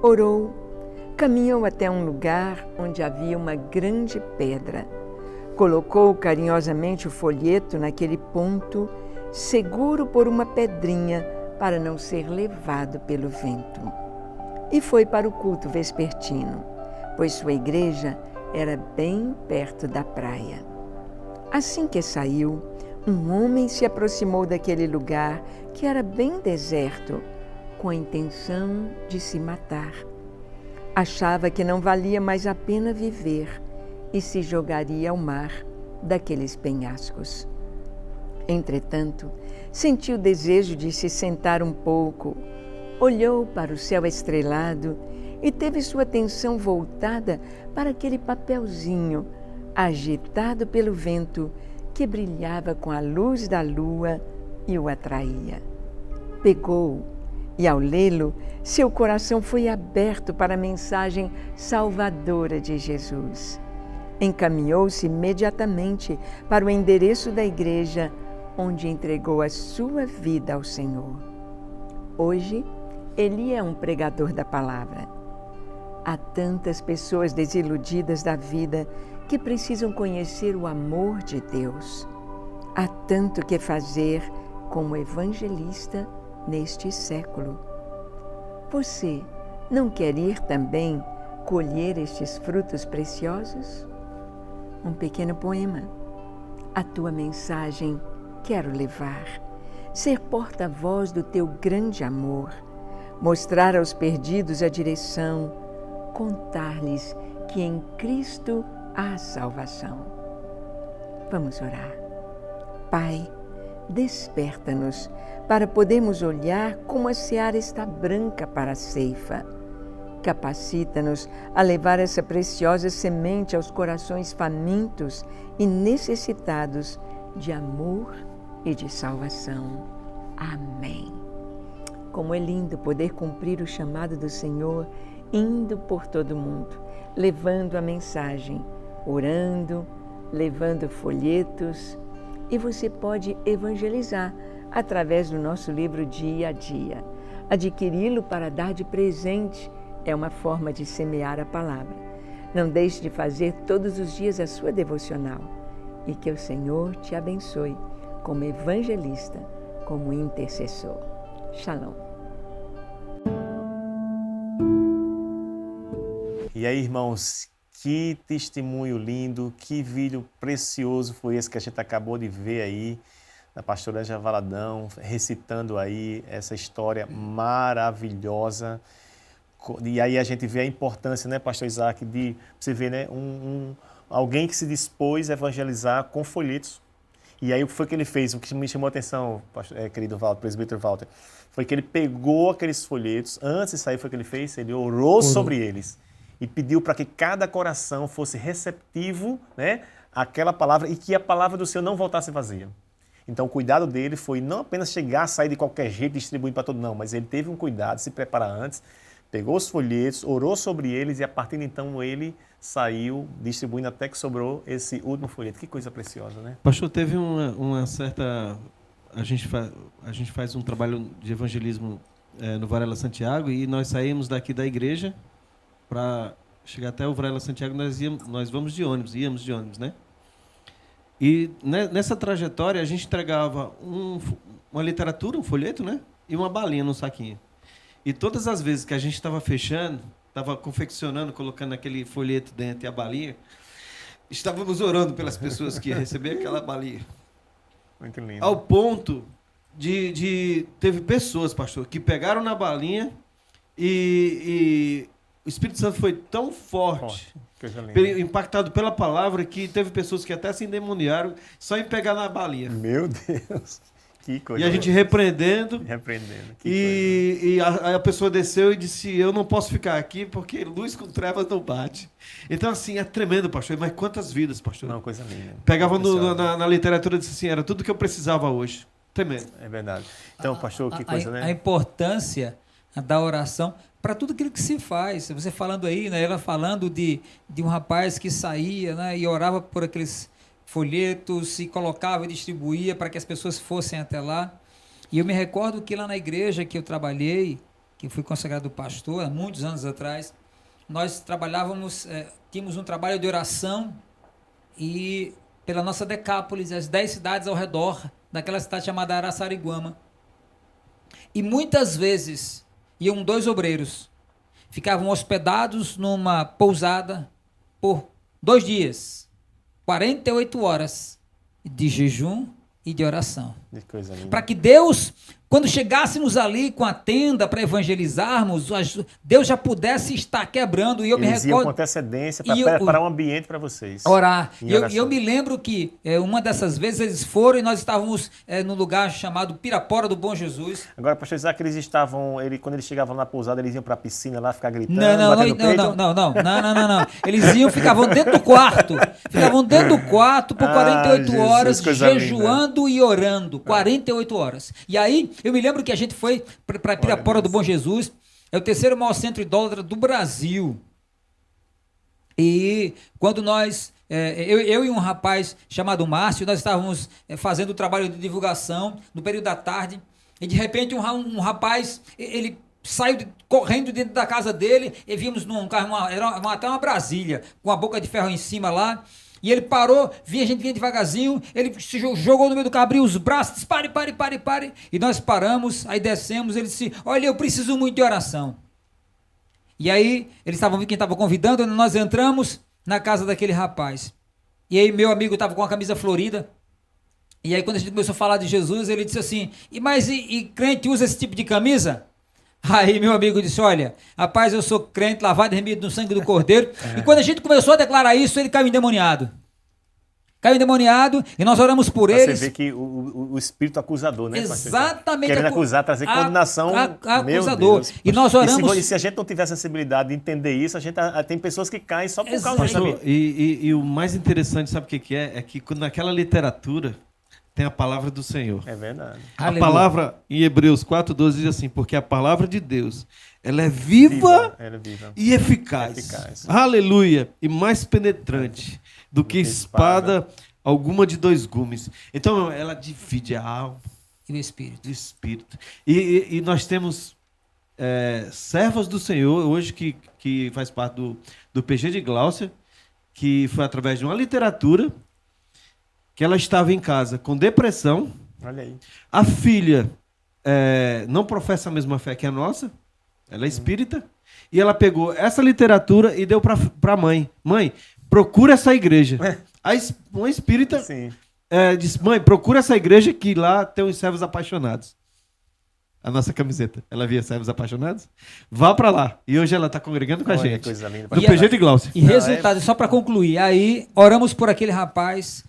S4: Orou, caminhou até um lugar onde havia uma grande pedra. Colocou carinhosamente o folheto naquele ponto, seguro por uma pedrinha para não ser levado pelo vento. E foi para o culto vespertino, pois sua igreja era bem perto da praia. Assim que saiu, um homem se aproximou daquele lugar que era bem deserto, com a intenção de se matar. Achava que não valia mais a pena viver e se jogaria ao mar daqueles penhascos. Entretanto, sentiu o desejo de se sentar um pouco, olhou para o céu estrelado e teve sua atenção voltada para aquele papelzinho agitado pelo vento que brilhava com a luz da lua e o atraía. Pegou-o e, ao lê-lo, seu coração foi aberto para a mensagem salvadora de Jesus. Encaminhou-se imediatamente para o endereço da igreja, onde entregou a sua vida ao Senhor. Hoje, ele é um pregador da palavra. Há tantas pessoas desiludidas da vida que precisam conhecer o amor de Deus. Há tanto que fazer como evangelista neste século. Você não quer ir também colher estes frutos preciosos? Um pequeno poema. A tua mensagem quero levar, ser porta-voz do teu grande amor, mostrar aos perdidos a direção, contar-lhes que em Cristo há salvação. Vamos orar. Pai, desperta-nos para podermos olhar como a seara está branca para a ceifa. Capacita-nos a levar essa preciosa semente aos corações famintos e necessitados de amor e de salvação. Amém. Como é lindo poder cumprir o chamado do Senhor, indo por todo o mundo, levando a mensagem, orando, levando folhetos. E você pode evangelizar através do nosso livro Dia a Dia. Adquiri-lo para dar de presente é uma forma de semear a palavra. Não deixe de fazer todos os dias a sua devocional e que o Senhor te abençoe como evangelista, como intercessor. Shalom.
S1: E aí, irmãos, que testemunho lindo, que vídeo precioso foi esse que a gente acabou de ver aí, da pastora Ângela Valadão, recitando aí essa história maravilhosa. E aí a gente vê a importância, né, pastor Isaac, de você ver, né, alguém que se dispôs a evangelizar com folhetos. E aí o que foi que ele fez? O que me chamou a atenção, querido Walter, presbítero Walter, foi que ele pegou aqueles folhetos, antes de sair foi o que ele fez, ele orou sobre eles e pediu para que cada coração fosse receptivo, né, àquela palavra e que a palavra do Senhor não voltasse vazia. Então o cuidado dele foi não apenas chegar, sair de qualquer jeito, distribuindo para todo, não, mas ele teve um cuidado, se preparar antes, pegou os folhetos, orou sobre eles e a partir de então ele saiu distribuindo até que sobrou esse último folheto. Que coisa preciosa, né?
S2: Pastor, teve uma certa... A gente faz um trabalho de evangelismo no Varela Santiago e nós saímos daqui da igreja para chegar até o Varela Santiago, nós íamos de ônibus, né? E nessa trajetória a gente entregava uma literatura, um folheto, né? E uma balinha no saquinho. E todas as vezes que a gente estava fechando, estava confeccionando, colocando aquele folheto dentro e a balinha, estávamos orando pelas pessoas que iam receber aquela balinha.
S1: Muito lindo.
S2: Ao ponto de teve pessoas, pastor, que pegaram na balinha e o Espírito Santo foi tão forte, impactado pela palavra, que teve pessoas que até se endemoniaram só em pegar na balinha.
S1: Meu Deus! Que coisa.
S2: E a gente repreendendo.
S1: E
S2: a pessoa desceu e disse, eu não posso ficar aqui porque luz com trevas não bate. Então, assim, é tremendo, pastor. Mas quantas vidas, pastor?
S1: Não, coisa linda.
S2: Pegava na literatura e disse assim, era tudo que eu precisava hoje. Tremendo.
S1: É verdade. Então, pastor, que coisa, né?
S3: A importância da oração para tudo aquilo que se faz. Você falando aí, né? Ela falando de um rapaz que saía, né? E orava por aqueles folhetos e colocava e distribuía para que as pessoas fossem até lá. E eu me recordo que lá na igreja que eu trabalhei, que fui consagrado pastor há muitos anos atrás, nós trabalhávamos, tínhamos um trabalho de oração e pela nossa Decápolis, as 10 cidades ao redor daquela cidade chamada Araçariguama. E muitas vezes iam 2 obreiros, ficavam hospedados numa pousada por 2 dias, 48 horas de jejum e de oração. Para que Deus, quando chegássemos ali com a tenda para evangelizarmos, Deus já pudesse estar quebrando. E eu me recordo,
S1: iam com antecedência para preparar um ambiente para vocês.
S3: Orar. E eu me lembro que uma dessas vezes eles foram e nós estávamos num lugar chamado Pirapora do Bom Jesus.
S1: Agora, pastor Isaac, eles estavam, quando eles chegavam na pousada, eles iam para a piscina lá ficar gritando,
S3: não. Eles ficavam dentro do quarto. Ficavam dentro do quarto por 48 Jesus, horas, jejuando e orando. 48 horas. E aí, eu me lembro que a gente foi para Pirapora do Bom Jesus, é o 3º maior centro idólatra do Brasil. E quando nós, eu e um rapaz chamado Márcio, nós estávamos fazendo o trabalho de divulgação no período da tarde, e de repente um rapaz, ele saiu correndo dentro da casa dele, e vimos num carro, até uma Brasília, com a boca de ferro em cima lá. E ele parou, a gente vinha devagarzinho, ele se jogou no meio do carro, abriu os braços, disse, pare. E nós paramos, aí descemos, ele disse, olha, eu preciso muito de oração. E aí, eles estavam vendo quem estava convidando, nós entramos na casa daquele rapaz. E aí, meu amigo estava com a camisa florida. E aí, quando a gente começou a falar de Jesus, ele disse assim, mas crente usa esse tipo de camisa? Aí meu amigo disse, olha, rapaz, eu sou crente, lavado e remido no sangue do Cordeiro. E quando a gente começou a declarar isso, ele caiu endemoniado. caiu endemoniado, e nós oramos por eles.
S1: Você vê que o espírito acusador, né?
S3: Exatamente.
S1: Querendo acusar, trazer condenação. Acusador.
S3: E nós oramos...
S1: E se a gente não tiver a sensibilidade de entender isso, a gente tem pessoas que caem só por causa
S2: disso. E o mais interessante, sabe o que é? É que naquela literatura tem a palavra do Senhor.
S1: É verdade.
S2: A palavra em Hebreus 4:12 diz assim, porque a palavra de Deus, ela é viva e eficaz. Aleluia! E mais penetrante do que espada alguma de 2 gumes. Então, ela divide a alma
S3: e o espírito.
S2: E nós temos servas do Senhor, hoje que faz parte do PG de Gláucia, que foi através de uma literatura que ela estava em casa com depressão.
S1: Olha aí.
S2: A filha não professa a mesma fé que a nossa, ela é espírita, e ela pegou essa literatura e deu para a mãe. Mãe, procura essa igreja. Uma espírita disse, mãe, procura essa igreja que lá tem os servos apaixonados. A nossa camiseta, ela via servos apaixonados? Vá para lá. E hoje ela está congregando com a gente.
S1: Coisa linda.
S2: Do PG de Gláucia.
S3: E resultado, só para concluir, aí oramos por aquele rapaz,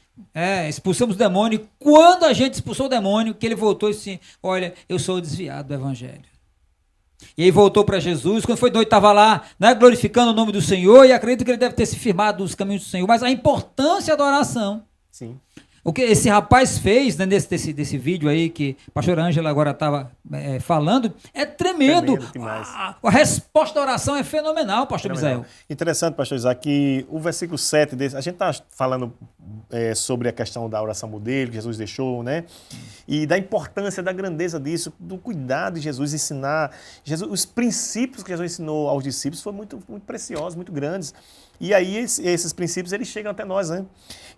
S3: expulsamos o demônio. Quando a gente expulsou o demônio, que ele voltou e disse, olha, eu sou desviado do evangelho. E aí voltou para Jesus, quando foi noite estava lá, né, glorificando o nome do Senhor, e acredito que ele deve ter se firmado nos caminhos do Senhor, mas a importância da oração.
S1: Sim.
S3: O que esse rapaz fez, né, desse vídeo aí que a pastora Ângela agora estava falando, é tremendo. A resposta da oração é fenomenal, pastor Misael.
S1: Interessante, pastor Isaac, que o versículo 7 desse, a gente está falando sobre a questão da oração modelo que Jesus deixou, né? E da importância, da grandeza disso, do cuidado de Jesus ensinar. Os princípios que Jesus ensinou aos discípulos foram muito, muito preciosos, muito grandes. E aí esses princípios eles chegam até nós, né?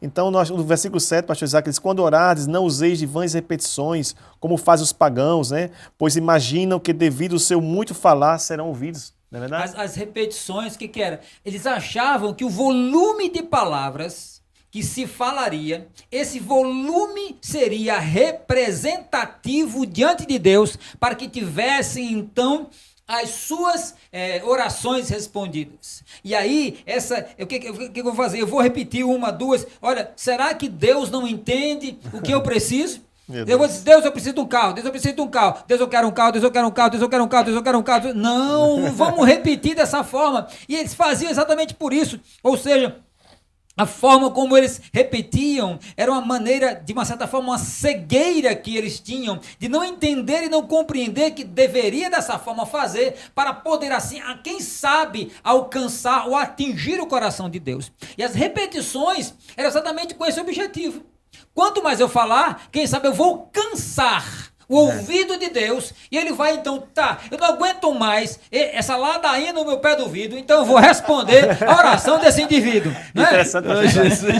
S1: Então, no versículo 7, pastor Isaac diz, quando orardes, não useis de vãs repetições, como fazem os pagãos, né? Pois imaginam que devido ao seu muito falar, serão ouvidos. Não é verdade?
S3: As repetições, o que era? Eles achavam que o volume de palavras que se falaria, esse volume seria representativo diante de Deus, para que tivessem, então, as suas orações respondidas. E aí, o que eu vou fazer? Eu vou repetir 1, 2. Olha, será que Deus não entende o que eu preciso? Eu vou dizer, Deus, eu preciso de um carro. Deus, eu preciso de um carro. Deus, eu quero um carro. Deus, eu quero um carro. Deus, eu quero um carro. Deus, eu quero um carro. Não, vamos repetir dessa forma. E eles faziam exatamente por isso. Ou seja, a forma como eles repetiam era uma maneira, de uma certa forma, uma cegueira que eles tinham, de não entender e não compreender que deveria dessa forma fazer, para poder assim, quem sabe, alcançar ou atingir o coração de Deus. E as repetições eram exatamente com esse objetivo. Quanto mais eu falar, quem sabe eu vou cansar o ouvido de Deus, e ele vai então, eu não aguento mais essa ladainha no meu pé do ouvido, então eu vou responder a oração desse indivíduo. Né?
S1: Interessante,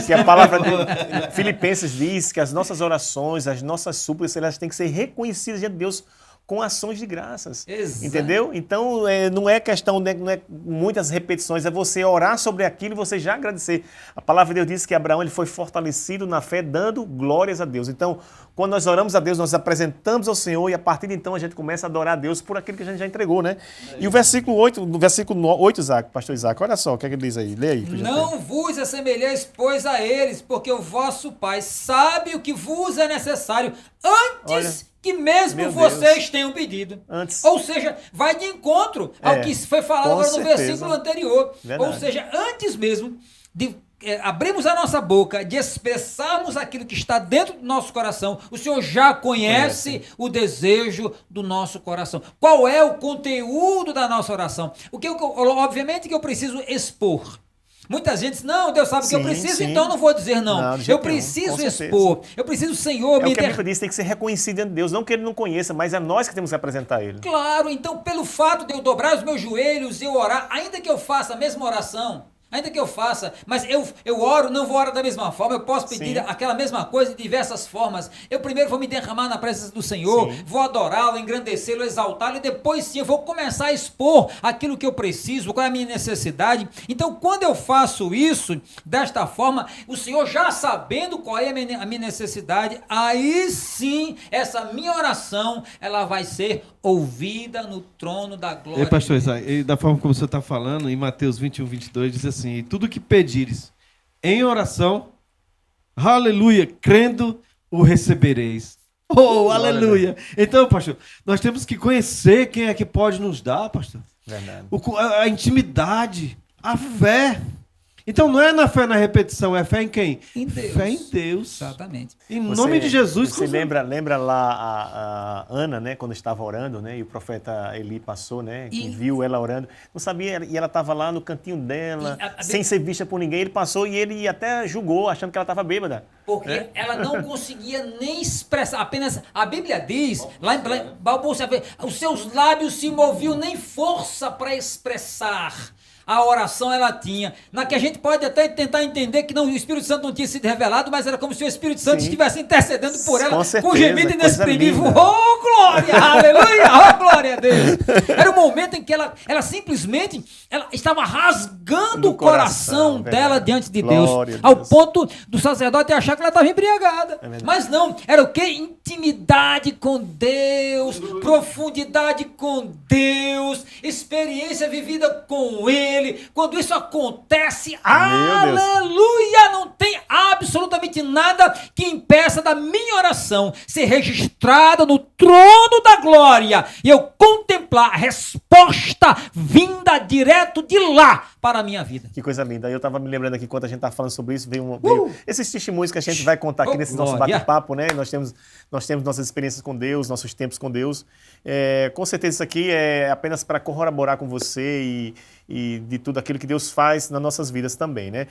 S1: que a palavra de Filipenses diz que as nossas orações, as nossas súplicas, elas têm que ser reconhecidas diante de Deus com ações de graças.
S3: Exato.
S1: Entendeu? Então, não é questão, não é muitas repetições, é você orar sobre aquilo e você já agradecer. A palavra de Deus diz que Abraão ele foi fortalecido na fé, dando glórias a Deus. Então, quando nós oramos a Deus, nós apresentamos ao Senhor e a partir de então a gente começa a adorar a Deus por aquilo que a gente já entregou, né? E o versículo 8, Isaac, pastor Isaac, olha só o que é que ele diz aí. Lê aí.
S3: Não vos assemelheis, pois, a eles, porque o vosso Pai sabe o que vos é necessário antes que mesmo vocês tenham pedido.
S1: Antes.
S3: Ou seja, vai de encontro ao que foi falado agora no versículo anterior.
S1: Verdade.
S3: Ou seja, antes mesmo de abrirmos a nossa boca, de expressarmos aquilo que está dentro do nosso coração, o Senhor já conhece o desejo do nosso coração. Qual é o conteúdo da nossa oração? Obviamente que eu preciso expor. Muita gente diz, não, Deus sabe o que eu preciso, então não vou dizer não. Eu preciso expor. Eu preciso, Senhor,
S1: o que a Bíblia diz, tem que ser reconhecido diante de Deus, não que ele não conheça, mas é nós que temos que apresentar a ele.
S3: Claro, então pelo fato de eu dobrar os meus joelhos e eu orar, ainda que eu faça a mesma oração, mas eu oro, não vou orar da mesma forma, eu posso pedir aquela mesma coisa de diversas formas. Eu primeiro vou me derramar na presença do Senhor, vou adorá-lo, engrandecê-lo, exaltá-lo, e depois sim eu vou começar a expor aquilo que eu preciso, qual é a minha necessidade. Então, quando eu faço isso, desta forma, o Senhor já sabendo qual é a minha necessidade, aí sim, essa minha oração, ela vai ser ouvida no trono da glória.
S2: Pastor Isaac, da forma como você está falando, em Mateus 21, 22, diz assim, e tudo que pedires em oração, aleluia, crendo o recebereis. Oh, aleluia. Então, pastor, nós temos que conhecer quem é que pode nos dar, pastor.
S1: Verdade.
S2: A intimidade, a fé. Então não é na fé na repetição, é fé em quem?
S3: Em Deus.
S2: Fé em Deus.
S3: Exatamente.
S2: Em nome de Jesus.
S1: Você lembra lá a Ana, né, quando estava orando, né, e o profeta Eli passou, né, que viu ela orando, não sabia, e ela estava lá no cantinho dela, sem ser vista por ninguém, ele passou e ele até julgou, achando que ela estava bêbada.
S3: Porque ela não conseguia nem expressar, apenas, a Bíblia diz, lá em Balbucia, os seus lábios se moviam, nem força para expressar. A oração ela tinha, na que a gente pode até tentar entender que não, o Espírito Santo não tinha sido revelado, mas era como se o Espírito Santo estivesse intercedendo por ela, com gemido inexprimível. Oh, glória, aleluia, oh, glória a Deus. Era o momento em que ela simplesmente ela estava rasgando o coração dela diante de Deus, ao ponto do sacerdote achar que ela estava embriagada. Mas não, era o que? Intimidade com Deus, profundidade com Deus, experiência vivida com Ele. Quando isso acontece, aleluia, não tem absolutamente nada que impeça da minha oração ser registrada no trono da glória e eu contemplar a resposta vinda direto de lá para a minha vida.
S1: Que coisa linda. Eu estava me lembrando aqui, enquanto a gente está falando sobre isso, veio esses testemunhos que a gente vai contar aqui nesse nosso bate-papo, né? Nós temos nossas experiências com Deus, nossos tempos com Deus. Com certeza isso aqui é apenas para corroborar com você e de tudo aquilo que Deus faz nas nossas vidas também, né?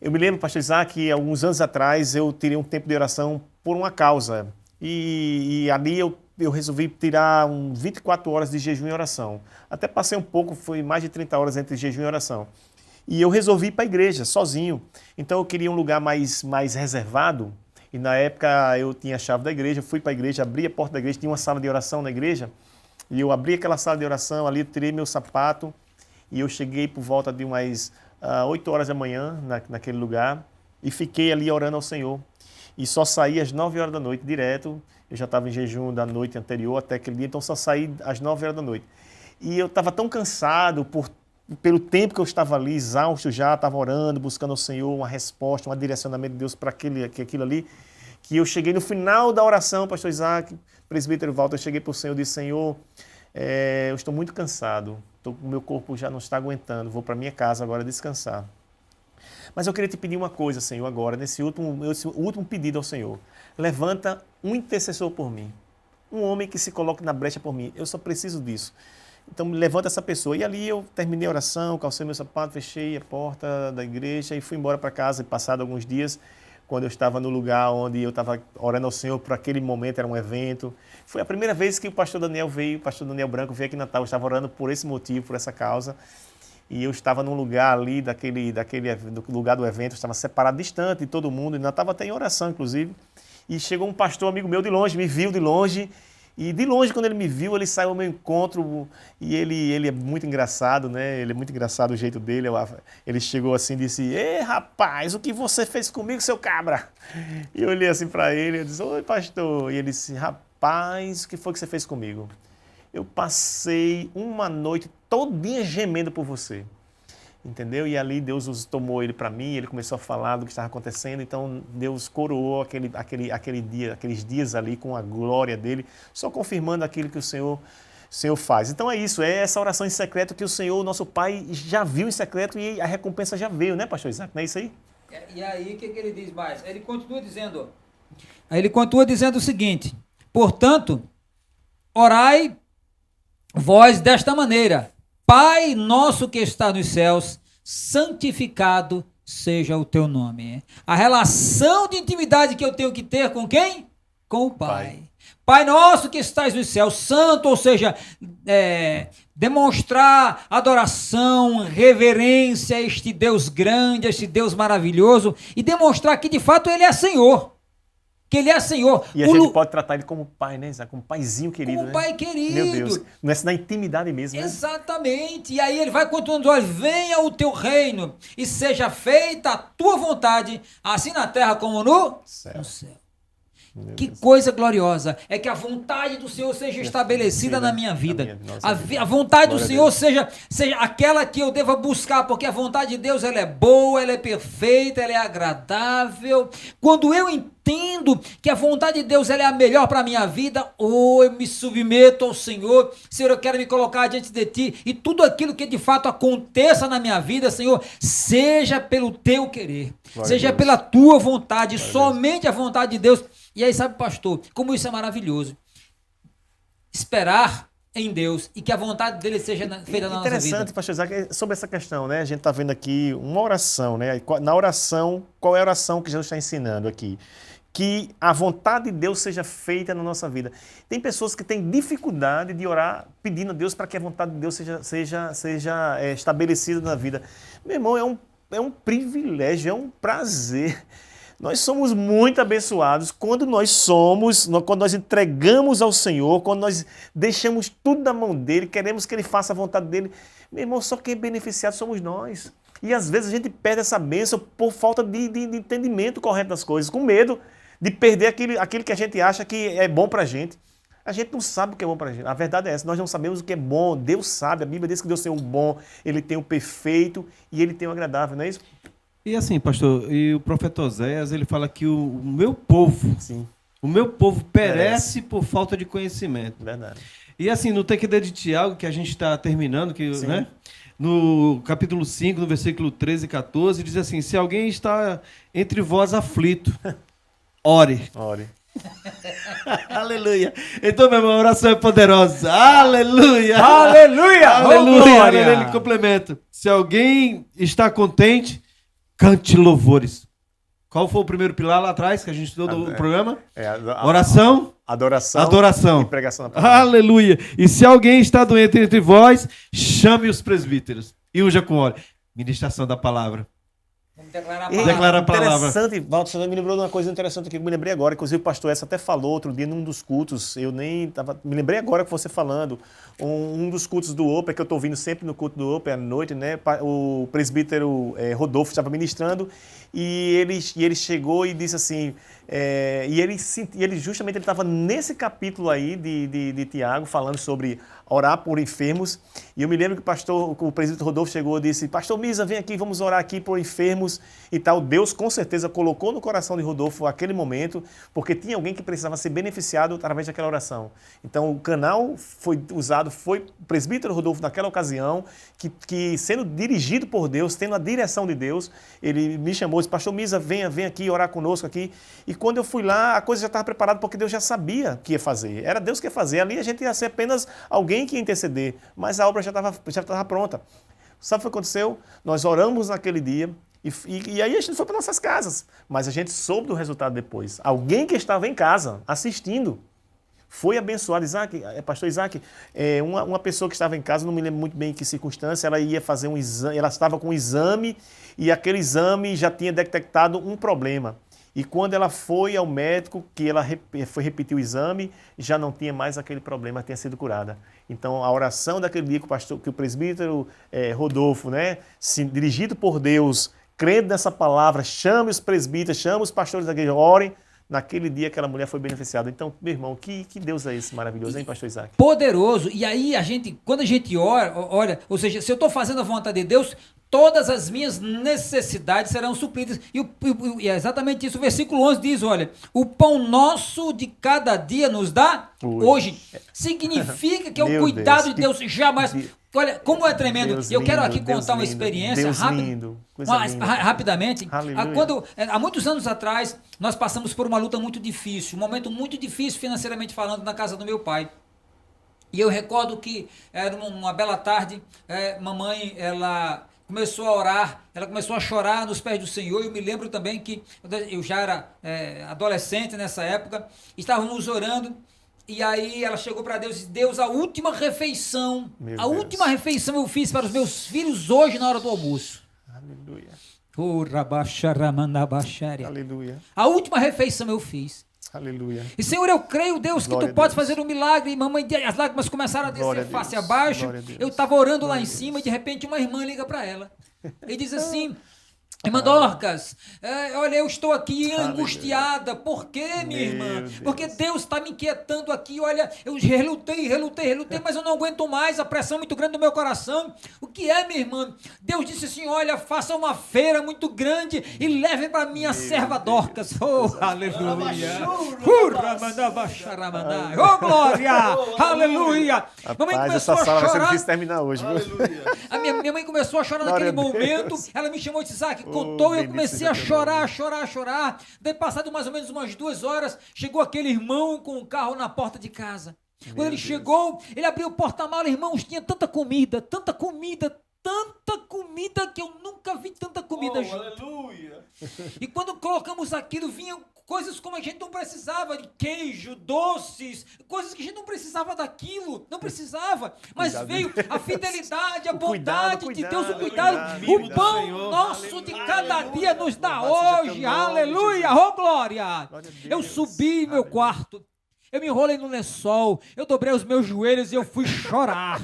S1: Eu me lembro, pastor Isaac, que alguns anos atrás eu tirei um tempo de oração por uma causa. E ali eu resolvi tirar 24 horas de jejum e oração. Até passei um pouco, foi mais de 30 horas entre jejum e oração. E eu resolvi ir para a igreja, sozinho. Então eu queria um lugar mais reservado. E na época eu tinha a chave da igreja, fui para a igreja, abri a porta da igreja, tinha uma sala de oração na igreja. E eu abri aquela sala de oração ali, tirei meu sapato. E eu cheguei por volta de umas 8 horas da manhã naquele lugar e fiquei ali orando ao Senhor. E só saí às 9 horas da noite, direto. Eu já estava em jejum da noite anterior até aquele dia, então só saí às 9 horas da noite. E eu estava tão cansado pelo tempo que eu estava ali, exausto já, estava orando, buscando ao Senhor uma resposta, um direcionamento de Deus para aquilo ali, que eu cheguei no final da oração, pastor Isaac, presbítero Walter, eu cheguei para o Senhor e disse, Senhor, eu estou muito cansado, o meu corpo já não está aguentando, vou para minha casa agora descansar. Mas eu queria te pedir uma coisa, Senhor, agora, nesse último pedido ao Senhor. Levanta um intercessor por mim, um homem que se coloque na brecha por mim, eu só preciso disso. Então, levanta essa pessoa. E ali eu terminei a oração, calcei meu sapato, fechei a porta da igreja e fui embora para casa. E passado alguns dias, quando eu estava no lugar onde eu estava orando ao Senhor por aquele momento, era um evento. Foi a primeira vez que o pastor Daniel Branco veio aqui em Natal. Eu estava orando por esse motivo, por essa causa. E eu estava num lugar ali, do lugar do evento, eu estava separado, distante de todo mundo. Ainda estava até em oração, inclusive. E chegou um pastor amigo meu de longe, me viu de longe. E de longe, quando ele me viu, ele saiu ao meu encontro e ele é muito engraçado, né? Ele é muito engraçado o jeito dele. Ele chegou assim e disse, ei, rapaz, o que você fez comigo, seu cabra? E eu olhei assim para ele e disse, oi, pastor. E ele disse, rapaz, o que foi que você fez comigo? Eu passei uma noite todinha gemendo por você. Entendeu? E ali Deus tomou ele para mim, ele começou a falar do que estava acontecendo, então Deus coroou aqueles dias ali com a glória dele, só confirmando aquilo que o Senhor faz. Então é isso, é essa oração em secreto que o Senhor, o nosso Pai, já viu em secreto e a recompensa já veio, né, pastor Isaac? Não é isso aí?
S3: E aí, o que ele diz mais? Ele continua dizendo o seguinte, portanto, orai vós desta maneira, Pai nosso que está nos céus, santificado seja o teu nome. A relação de intimidade que eu tenho que ter com quem? Com o Pai. Pai nosso que estás nos céus, santo, ou seja, demonstrar adoração, reverência a este Deus grande, a este Deus maravilhoso, e demonstrar que de fato Ele é Senhor. Que Ele é Senhor.
S1: E a gente pode tratar Ele como pai, né, Isaac? Como paizinho querido,
S3: como pai querido.
S1: Meu Deus. Nessa na intimidade mesmo, né?
S3: Exatamente. E aí ele vai continuando, olha, venha o teu reino e seja feita a tua vontade, assim na terra como no céu. Que coisa gloriosa. É que a vontade do Senhor seja estabelecida na minha vida. A vontade do Senhor seja aquela que eu deva buscar, porque a vontade de Deus ela é boa, ela é perfeita, ela é agradável. Quando eu entendo que a vontade de Deus ela é a melhor para a minha vida, eu me submeto ao Senhor. Senhor, eu quero me colocar diante de Ti, e tudo aquilo que de fato aconteça na minha vida, Senhor, seja pelo Teu querer, seja pela Tua vontade, somente a vontade de Deus. E aí, sabe, pastor, como isso é maravilhoso. Esperar em Deus e que a vontade dele seja feita na nossa vida.
S1: Interessante, pastor Isaac, sobre essa questão, né? A gente está vendo aqui uma oração, né? Na oração, qual é a oração que Jesus está ensinando aqui? Que a vontade de Deus seja feita na nossa vida. Tem pessoas que têm dificuldade de orar pedindo a Deus para que a vontade de Deus seja estabelecida na vida. Meu irmão, é um privilégio, é um prazer. Nós somos muito abençoados quando nós entregamos ao Senhor, quando nós deixamos tudo na mão dele, queremos que ele faça a vontade dele. Meu irmão, só quem é beneficiado somos nós. E às vezes a gente perde essa bênção por falta de entendimento correto das coisas, com medo de perder aquilo que a gente acha que é bom pra gente. A gente não sabe o que é bom pra gente. A verdade é essa, nós não sabemos o que é bom. Deus sabe, a Bíblia diz que Deus tem o bom, ele tem o perfeito e ele tem o agradável, não é isso?
S2: E assim, pastor, e o profeta Oséias, ele fala que o meu povo,
S1: sim,
S2: o meu povo perece por falta de conhecimento.
S1: Verdade.
S2: E assim, no TQD de Tiago, que a gente está terminando, né? No capítulo 5, no versículo 13 e 14, diz assim, se alguém está entre vós aflito, ore.
S1: Ore.
S2: Aleluia. Então, meu irmão, a oração é poderosa. Aleluia.
S3: Aleluia.
S2: Aleluia. Aleluia. Complemento. Se alguém está contente, cante louvores. Qual foi o primeiro pilar lá atrás que a gente estudou no programa? Oração. Adoração.
S1: E pregação da palavra.
S2: Aleluia. E se alguém está doente entre vós, chame os presbíteros e unja com óleo. Ministração da palavra.
S3: Vamos declarar a palavra.
S1: Interessante, Walter, você me lembrou de uma coisa interessante que eu me lembrei agora, inclusive o pastor Essa até falou outro dia num dos cultos, me lembrei agora com você falando, um dos cultos do OPA, que eu estou ouvindo sempre no culto do OPA à noite, né? O presbítero Rodolfo estava ministrando e ele chegou e disse assim, ele justamente estava nesse capítulo aí de Tiago, falando sobre orar por enfermos, e eu me lembro que o presbítero Rodolfo chegou e disse, pastor Misa, vem aqui, vamos orar aqui por enfermos e tal. Deus com certeza colocou no coração de Rodolfo aquele momento, porque tinha alguém que precisava ser beneficiado através daquela oração. Então o canal foi usado, foi o presbítero Rodolfo naquela ocasião, que sendo dirigido por Deus, tendo a direção de Deus, ele me chamou e disse, pastor Misa, vem aqui orar conosco aqui. E quando eu fui lá, a coisa já estava preparada, porque Deus já sabia o que ia fazer. Era Deus que ia fazer. Ali a gente ia ser apenas alguém que ia interceder, mas a obra já estava pronta. Sabe o que aconteceu? Nós oramos naquele dia e aí a gente foi para nossas casas, mas a gente soube do resultado depois. Alguém que estava em casa assistindo foi abençoado. Pastor Isaac, uma pessoa que estava em casa, não me lembro muito bem em que circunstância, ela ia fazer um exame, ela estava com um exame e aquele exame já tinha detectado um problema. E quando ela foi ao médico, que ela foi repetir o exame, já não tinha mais aquele problema, tinha sido curada. Então, a oração daquele dia que o presbítero Rodolfo, né, dirigido por Deus, crendo nessa palavra, chame os presbíteros, chame os pastores da igreja, orem, naquele dia aquela mulher foi beneficiada. Então, meu irmão, que Deus é esse maravilhoso, hein, pastor Isaac?
S3: Poderoso. E aí, quando a gente ora, ou seja, se eu estou fazendo a vontade de Deus, todas as minhas necessidades serão supridas. E é exatamente isso. O versículo 11 diz, olha, o pão nosso de cada dia nos dá hoje. Significa que é o cuidado de Deus jamais... Olha, como é tremendo. Eu quero aqui contar uma experiência rapidamente. Há muitos anos atrás, nós passamos por uma luta muito difícil, um momento muito difícil financeiramente falando na casa do meu pai. E eu recordo que era uma bela tarde, mamãe, ela começou a orar, ela começou a chorar nos pés do Senhor. Eu me lembro também que eu já era adolescente nessa época, estávamos orando, e aí ela chegou para Deus e disse, Deus, a última refeição eu fiz para os meus filhos hoje na hora do almoço.
S1: Aleluia.
S3: Aleluia. A última refeição eu fiz.
S1: Aleluia.
S3: E Senhor, eu creio, Deus, que tu podes fazer um milagre. E mamãe, as lágrimas começaram a descer face abaixo. Eu estava orando lá em cima e de repente uma irmã liga para ela e diz assim, Irmã Dorcas, olha, eu estou aqui angustiada. Por quê, minha irmã? Porque Deus está me inquietando aqui. Olha, eu relutei, mas eu não aguento mais. A pressão é muito grande no meu coração. O que é, minha irmã? Deus disse assim, olha, faça uma feira muito grande e leve para minha serva Dorcas. Oh, aleluia. Oh, glória. Aleluia.
S1: Mamãe começou a chorar. Você não quis terminar hoje.
S3: A minha mãe começou a chorar naquele momento. Ela me chamou e disse, Isaac, contou, eu comecei a chorar. Daí, passado mais ou menos umas 2 horas, chegou aquele irmão com o carro na porta de casa. Quando ele chegou, ele abriu o porta-malas, irmãos, tinha tanta comida que eu nunca vi tanta comida junto.
S2: Aleluia!
S3: E quando colocamos aquilo, vinham coisas como a gente não precisava, de queijo, doces, coisas que a gente não precisava daquilo, não precisava, mas veio a fidelidade, a bondade de Deus, o cuidado, o pão nosso de cada dia nos dá hoje, aleluia, oh glória! Eu subi meu quarto, eu me enrolei no lençol, eu dobrei os meus joelhos e eu fui chorar.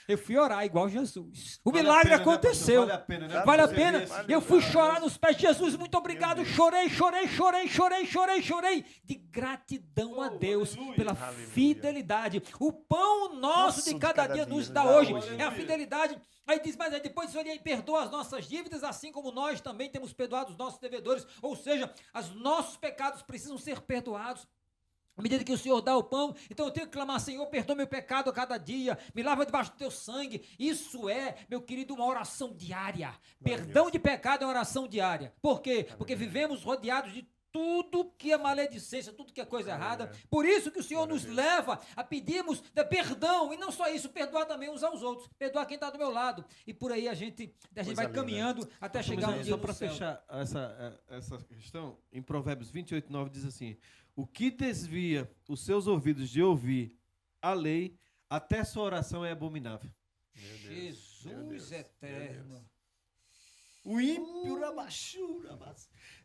S3: Eu fui orar igual Jesus. O milagre aconteceu.
S2: Vale a pena, né?
S3: Vale a pena. Eu fui chorar nos pés de Jesus. Muito obrigado. Chorei. De gratidão a Deus pela fidelidade. O pão nosso de cada dia nos dá hoje. É a fidelidade. Aí diz, mas depois o Senhor perdoa as nossas dívidas, assim como nós também temos perdoado os nossos devedores. Ou seja, os nossos pecados precisam ser perdoados. À medida que o Senhor dá o pão, então eu tenho que clamar, Senhor, perdoa meu pecado a cada dia, me lava debaixo do teu sangue. Isso é, meu querido, uma oração diária. Perdão de pecado é uma oração diária. Por quê? Porque vivemos rodeados de tudo que é maledicência, tudo que é coisa errada. Por isso que o Senhor nos leva a pedirmos perdão, e não só isso, perdoar também uns aos outros, perdoar quem está do meu lado. E por aí a gente vai caminhando até chegar um dia
S2: só para fechar essa questão, em Provérbios 28:9 diz assim: o que desvia os seus ouvidos de ouvir a lei, até sua oração é abominável.
S3: Jesus eterno.
S2: O ímpio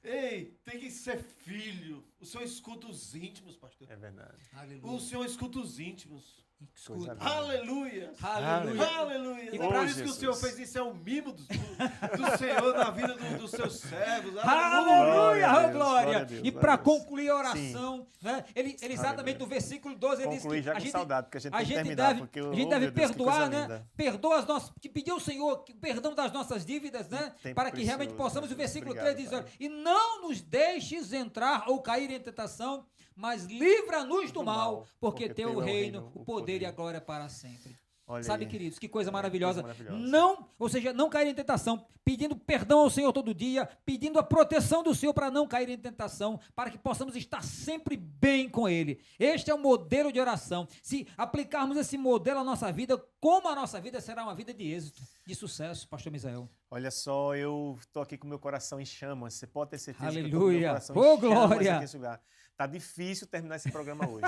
S2: Ei, tem que ser filho. O Senhor escuta os íntimos, pastor.
S1: É verdade.
S2: Aleluia. O Senhor escuta os íntimos.
S3: Escuta.
S2: Aleluia.
S3: Aleluia.
S2: E por isso que o Senhor fez isso, é um mimo do Senhor na vida dos seus servos.
S3: Aleluia, glória. E para concluir a oração, né, ele exatamente no versículo 12, ele diz que
S1: já com saudade, porque a
S3: gente deve perdoar, né? Perdoa as nossas, que pedir ao Senhor perdão das nossas dívidas, né? Para que realmente possamos. O versículo 3 diz, olha, e não nos deixes entrar ou cair em tentação, mas livra-nos do mal, porque teu é o reino, o poder e a glória para sempre.
S1: Olha
S3: sabe,
S1: aí.
S3: Queridos, que coisa maravilhosa. Não, ou seja, não cair em tentação, pedindo perdão ao Senhor todo dia, pedindo a proteção do Senhor para não cair em tentação, para que possamos estar sempre bem com Ele. Este é o modelo de oração. Se aplicarmos esse modelo à nossa vida, como a nossa vida será uma vida de êxito, de sucesso, pastor Misael.
S1: Olha só, eu estou aqui com o meu coração em chamas. Você pode ter certeza.
S3: Aleluia.
S1: Que eu tô com o meu coração
S3: Oh,
S1: em chamas
S3: glória.
S1: aqui nesse lugar. Tá difícil terminar esse programa hoje.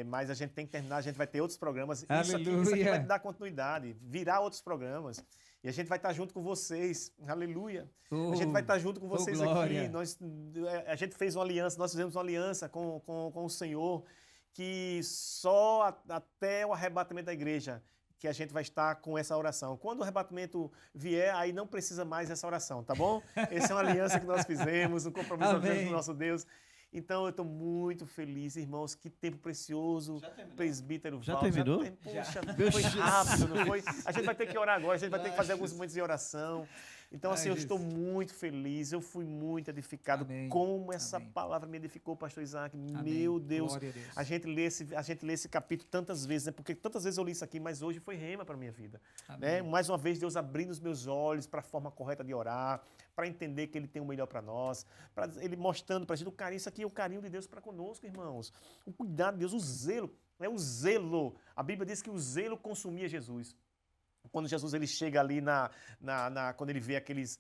S1: Mas a gente tem que terminar, a gente vai ter outros programas. Isso aqui vai dar continuidade, virar outros programas. E a gente vai estar junto com vocês. Aleluia. A gente vai estar junto com vocês aqui. A gente fez uma aliança, nós fizemos uma aliança com o Senhor, que só até o arrebatamento da igreja que a gente vai estar com essa oração. Quando o arrebatamento vier, aí não precisa mais essa oração, tá bom? Essa é uma aliança que nós fizemos, um compromisso com o nosso Deus. Então, eu estou muito feliz, irmãos. Que tempo precioso. Presbítero
S2: já terminou?
S1: Poxa, foi rápido, não foi? A gente vai ter que orar agora, a gente vai ter que fazer alguns momentos de oração. Então, assim, eu estou muito feliz, eu fui muito edificado. Como essa palavra me edificou, pastor Isaac. Meu Deus. A gente lê esse capítulo tantas vezes, né? Porque tantas vezes eu li isso aqui, mas hoje foi rema para a minha vida. Né? Mais uma vez, Deus abrindo os meus olhos para a forma correta de orar, para entender que Ele tem o melhor para nós, para Ele mostrando para a gente o carinho. Isso aqui é o carinho de Deus para conosco, irmãos. O cuidado de Deus, o zelo. É o zelo. A Bíblia diz que o zelo consumia Jesus. Quando Jesus ele chega ali quando ele vê aqueles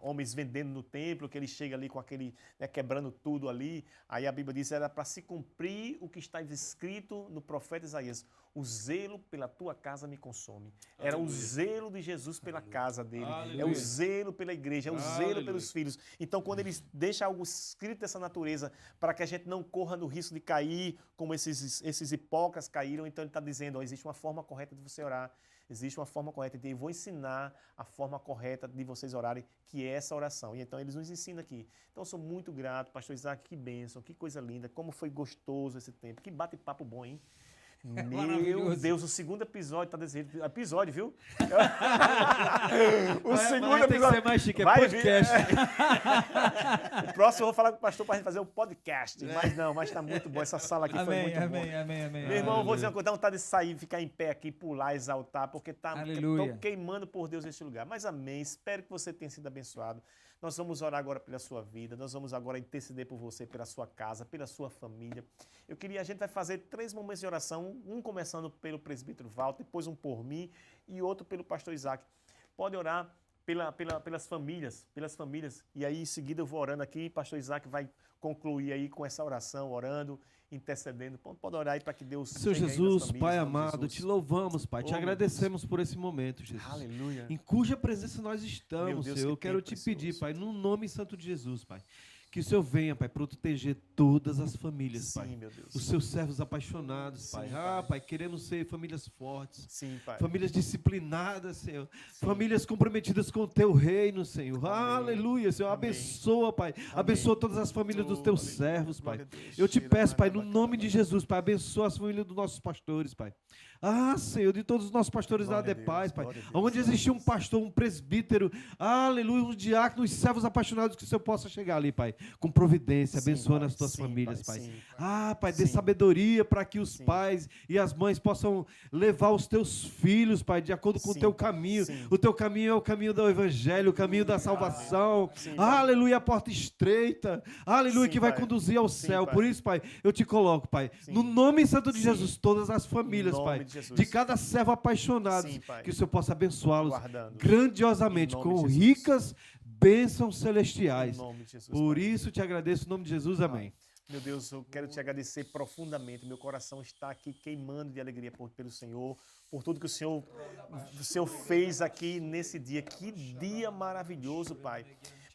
S1: homens vendendo no templo, que ele chega ali com aquele, quebrando tudo ali, aí a Bíblia diz que era para se cumprir o que está escrito no profeta Isaías: o zelo pela tua casa me consome. Era o zelo de Jesus pela casa dele. É o zelo pela igreja, é o zelo pelos filhos. Então, quando ele deixa algo escrito dessa natureza, para que a gente não corra no risco de cair, como esses hipócritas caíram, então ele está dizendo, existe uma forma correta de você orar. orar. Existe uma forma correta. E eu vou ensinar a forma correta de vocês orarem, que é essa oração. E então eles nos ensinam aqui. Então eu sou muito grato, pastor Isaac, que bênção, que coisa linda, como foi gostoso esse tempo. Que bate-papo bom, hein? Meu Deus, o segundo episódio está dizendo. Episódio, viu?
S2: O segundo episódio. Tem que ser mais chique, é podcast.
S1: O próximo eu vou falar com o pastor para a gente fazer um podcast. Mas está muito bom. Essa sala aqui foi muito boa.
S3: Amém.
S1: Meu irmão, eu vou dizer uma coisa, dá vontade de sair, ficar em pé aqui, pular, exaltar, porque estou queimando por Deus nesse lugar. Mas amém. Espero que você tenha sido abençoado. Nós vamos orar agora pela sua vida. Nós vamos agora interceder por você, pela sua casa, pela sua família. A gente vai fazer 3 momentos de oração. Um começando pelo presbítero Walter, depois um por mim e outro pelo pastor Isaac. Pode orar pelas famílias. E aí, em seguida, eu vou orando aqui. Pastor Isaac vai concluir aí com essa oração, orando, intercedendo. Pode orar aí para que Deus...
S2: Senhor Jesus, Pai amado, te louvamos, Pai. Te agradecemos por esse momento, Jesus.
S1: Aleluia.
S2: Em cuja presença nós estamos, Senhor. Eu quero te pedir, Pai, no nome santo de Jesus, Pai, que o Senhor venha, Pai, proteger todas as famílias, Pai.
S1: Sim, meu Deus.
S2: Os seus servos apaixonados, Pai.
S1: Sim,
S2: Pai, queremos ser famílias fortes.
S1: Sim, Pai.
S2: Famílias disciplinadas, Senhor. Sim. Famílias comprometidas com o Teu reino, Senhor. Amém. Aleluia, Senhor. Amém. Abençoa, Pai. Amém. Abençoa todas as famílias dos Teus servos, Pai. Eu te peço, Pai, no nome de Jesus, Pai, abençoa as famílias dos nossos pastores, Pai. Senhor, de todos os nossos pastores da ADEPAZ, Pai. Onde existe um pastor, um presbítero, aleluia, um diácono, os servos apaixonados, que o Senhor possa chegar ali, Pai, com providência, abençoando as tuas famílias, Pai.
S1: Sim,
S2: Pai, dê sabedoria para que os pais e as mães possam levar os teus filhos, Pai, de acordo com o teu caminho. O teu caminho é o caminho do evangelho, o caminho da salvação. Aleluia, a porta estreita. Aleluia, que vai conduzir ao céu. Por isso, Pai, eu te coloco, Pai, no nome santo de Jesus, todas as famílias, Pai, de cada servo apaixonado, que o Senhor possa abençoá-los grandiosamente com ricas bênçãos celestiais. Por isso te agradeço, em nome de Jesus, amém.
S1: Meu Deus, eu quero te agradecer profundamente. Meu coração está aqui queimando de alegria pelo Senhor, por tudo que o Senhor fez aqui nesse dia. Que dia maravilhoso, Pai.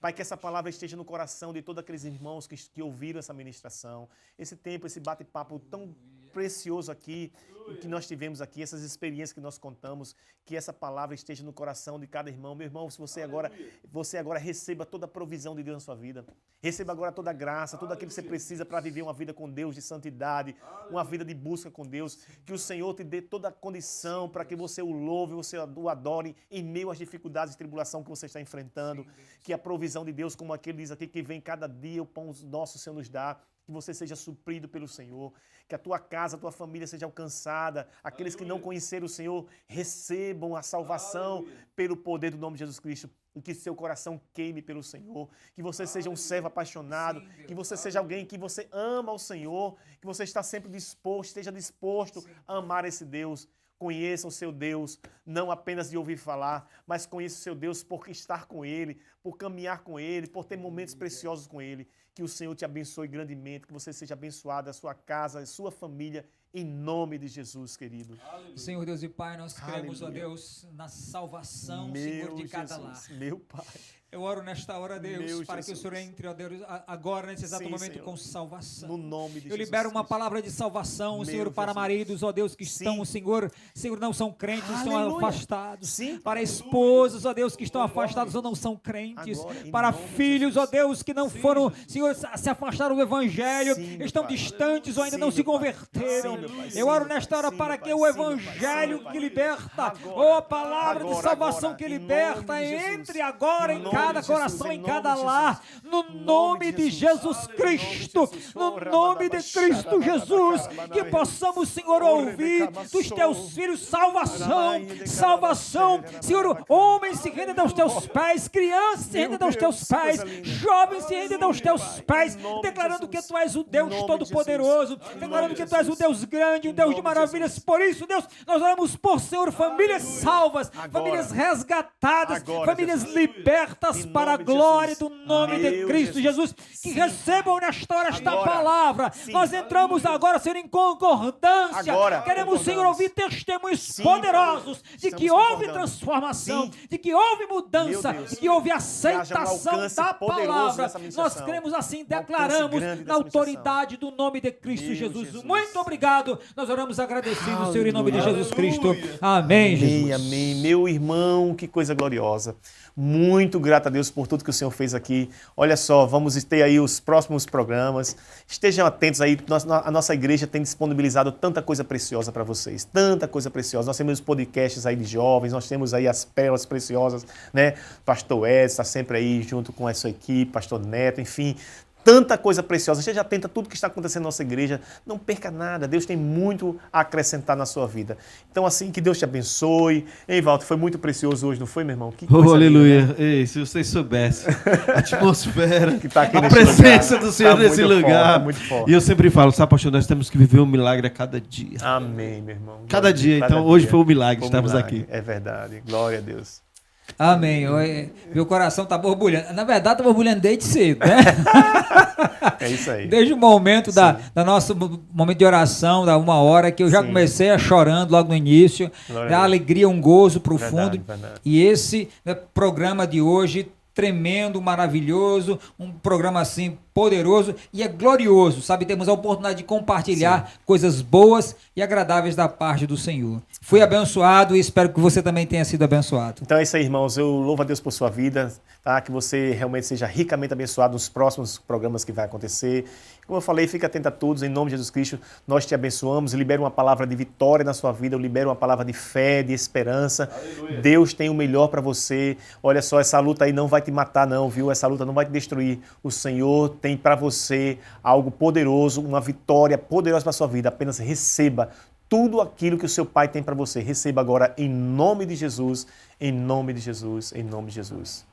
S1: Pai, que essa palavra esteja no coração de todos aqueles irmãos que ouviram essa ministração. Esse tempo, esse bate-papo tão precioso aqui, que nós tivemos aqui, essas experiências que nós contamos, que essa palavra esteja no coração de cada irmão. Meu irmão, se você agora receba toda a provisão de Deus na sua vida. Receba agora toda a graça, tudo aquilo que você precisa para viver uma vida com Deus de santidade, uma vida de busca com Deus. Que o Senhor te dê toda a condição para que você o louve, você o adore em meio às dificuldades e tribulação que você está enfrentando. Que a provisão de Deus, como aquele diz aqui, que vem cada dia, o pão nosso o Senhor nos dá. Que você seja suprido pelo Senhor, que a tua casa, a tua família seja alcançada. Aqueles que não conheceram o Senhor recebam a salvação pelo poder do nome de Jesus Cristo. E que seu coração queime pelo Senhor. Que você seja um servo apaixonado. Que você seja alguém que você ama o Senhor. Que você está sempre esteja disposto a amar esse Deus. Conheça o seu Deus, não apenas de ouvir falar, mas conheça o seu Deus por estar com Ele, por caminhar com Ele, por ter momentos preciosos com Ele. Que o Senhor te abençoe grandemente, que você seja abençoado, a sua casa, a sua família, em nome de Jesus, querido.
S3: Aleluia. Senhor Deus e Pai, nós cremos, ó Deus, na salvação, Senhor, de cada lar.
S1: Meu Pai.
S3: Eu oro nesta hora, Deus, para que o Senhor entre, ó Deus, agora, nesse exato momento, Senhor, com salvação.
S1: No nome de Jesus.
S3: Eu libero uma palavra de salvação, Senhor, para maridos, ó Deus, que estão, Senhor, não são crentes, estão afastados.
S1: Sim.
S3: Para esposas, ó Deus, que estão afastadas ou não são crentes. Agora, para filhos, ó Deus, que não foram, Senhor, se afastaram do Evangelho, estão distantes ou ainda não se converteram. Eu oro nesta hora para que o Evangelho que liberta, ou a palavra de salvação que liberta, entre agora em cada coração, em cada lar, no nome de Jesus Cristo, no nome de Cristo Jesus, que possamos, Senhor, ouvir dos teus filhos salvação, salvação, Senhor, homens se rendem aos teus pés, crianças se rendem aos teus pés, jovens se rendem aos teus pés, declarando que tu és o Deus Todo-Poderoso, declarando que tu és o Deus grande, o Deus de maravilhas. Por isso, Deus, nós oramos por, Senhor, famílias salvas, famílias resgatadas, famílias libertas, portas para a glória do nome de Cristo Jesus. Que recebam nesta hora esta palavra. Nós entramos agora, Senhor, em concordância. Queremos, Senhor, ouvir testemunhos poderosos de que houve transformação, de que houve mudança, de que houve aceitação da palavra. Nós cremos assim, declaramos na autoridade do nome de Cristo Jesus. Muito obrigado. Nós oramos agradecidos, Senhor, em nome de Jesus Cristo. Amém, Jesus.
S1: Amém. Meu irmão, que coisa gloriosa. Muito grato a Deus por tudo que o Senhor fez aqui. Olha só, vamos ter aí os próximos programas. Estejam atentos aí, a nossa igreja tem disponibilizado tanta coisa preciosa para vocês, tanta coisa preciosa. Nós temos os podcasts aí de jovens, nós temos aí as pérolas preciosas, né? Pastor Ed está sempre aí junto com a sua equipe, Pastor Neto, enfim. Tanta coisa preciosa. Esteja atento a tudo que está acontecendo na nossa igreja. Não perca nada. Deus tem muito a acrescentar na sua vida. Então, assim, que Deus te abençoe. Ei, Walter, foi muito precioso hoje, não foi, meu irmão? Que coisa
S2: aleluia.
S1: Linda, né?
S2: Ei, se vocês soubessem a atmosfera,
S1: que tá aqui
S2: a presença
S1: lugar,
S2: do Senhor nesse lugar.
S1: Forte, muito forte.
S2: E eu sempre falo, sabe, pastor, nós temos que viver um milagre a cada dia.
S1: Amém, meu irmão.
S2: Cada dia. Então, hoje foi um milagre, estamos aqui.
S1: É verdade. Glória a Deus.
S3: Amém. Meu coração está borbulhando. Na verdade, está borbulhando desde cedo, né?
S1: É isso aí.
S3: Desde o momento da nosso momento de oração, da 1 hora, que eu já comecei a chorando logo no início. A alegria, um gozo profundo. Verdade. E esse programa de hoje, tremendo, maravilhoso, um programa assim poderoso e é glorioso, sabe? Temos a oportunidade de compartilhar coisas boas e agradáveis da parte do Senhor. Fui abençoado e espero que você também tenha sido abençoado.
S1: Então é isso aí, irmãos. Eu louvo a Deus por sua vida, tá? Que você realmente seja ricamente abençoado nos próximos programas que vai acontecer. Como eu falei, fique atento a todos, em nome de Jesus Cristo, nós te abençoamos, eu libero uma palavra de vitória na sua vida, eu libero uma palavra de fé, de esperança. Aleluia. Deus tem o melhor para você. Olha só, essa luta aí não vai te matar não, viu? Essa luta não vai te destruir. O Senhor tem para você algo poderoso, uma vitória poderosa para a sua vida. Apenas receba tudo aquilo que o seu Pai tem para você. Receba agora em nome de Jesus, em nome de Jesus, em nome de Jesus.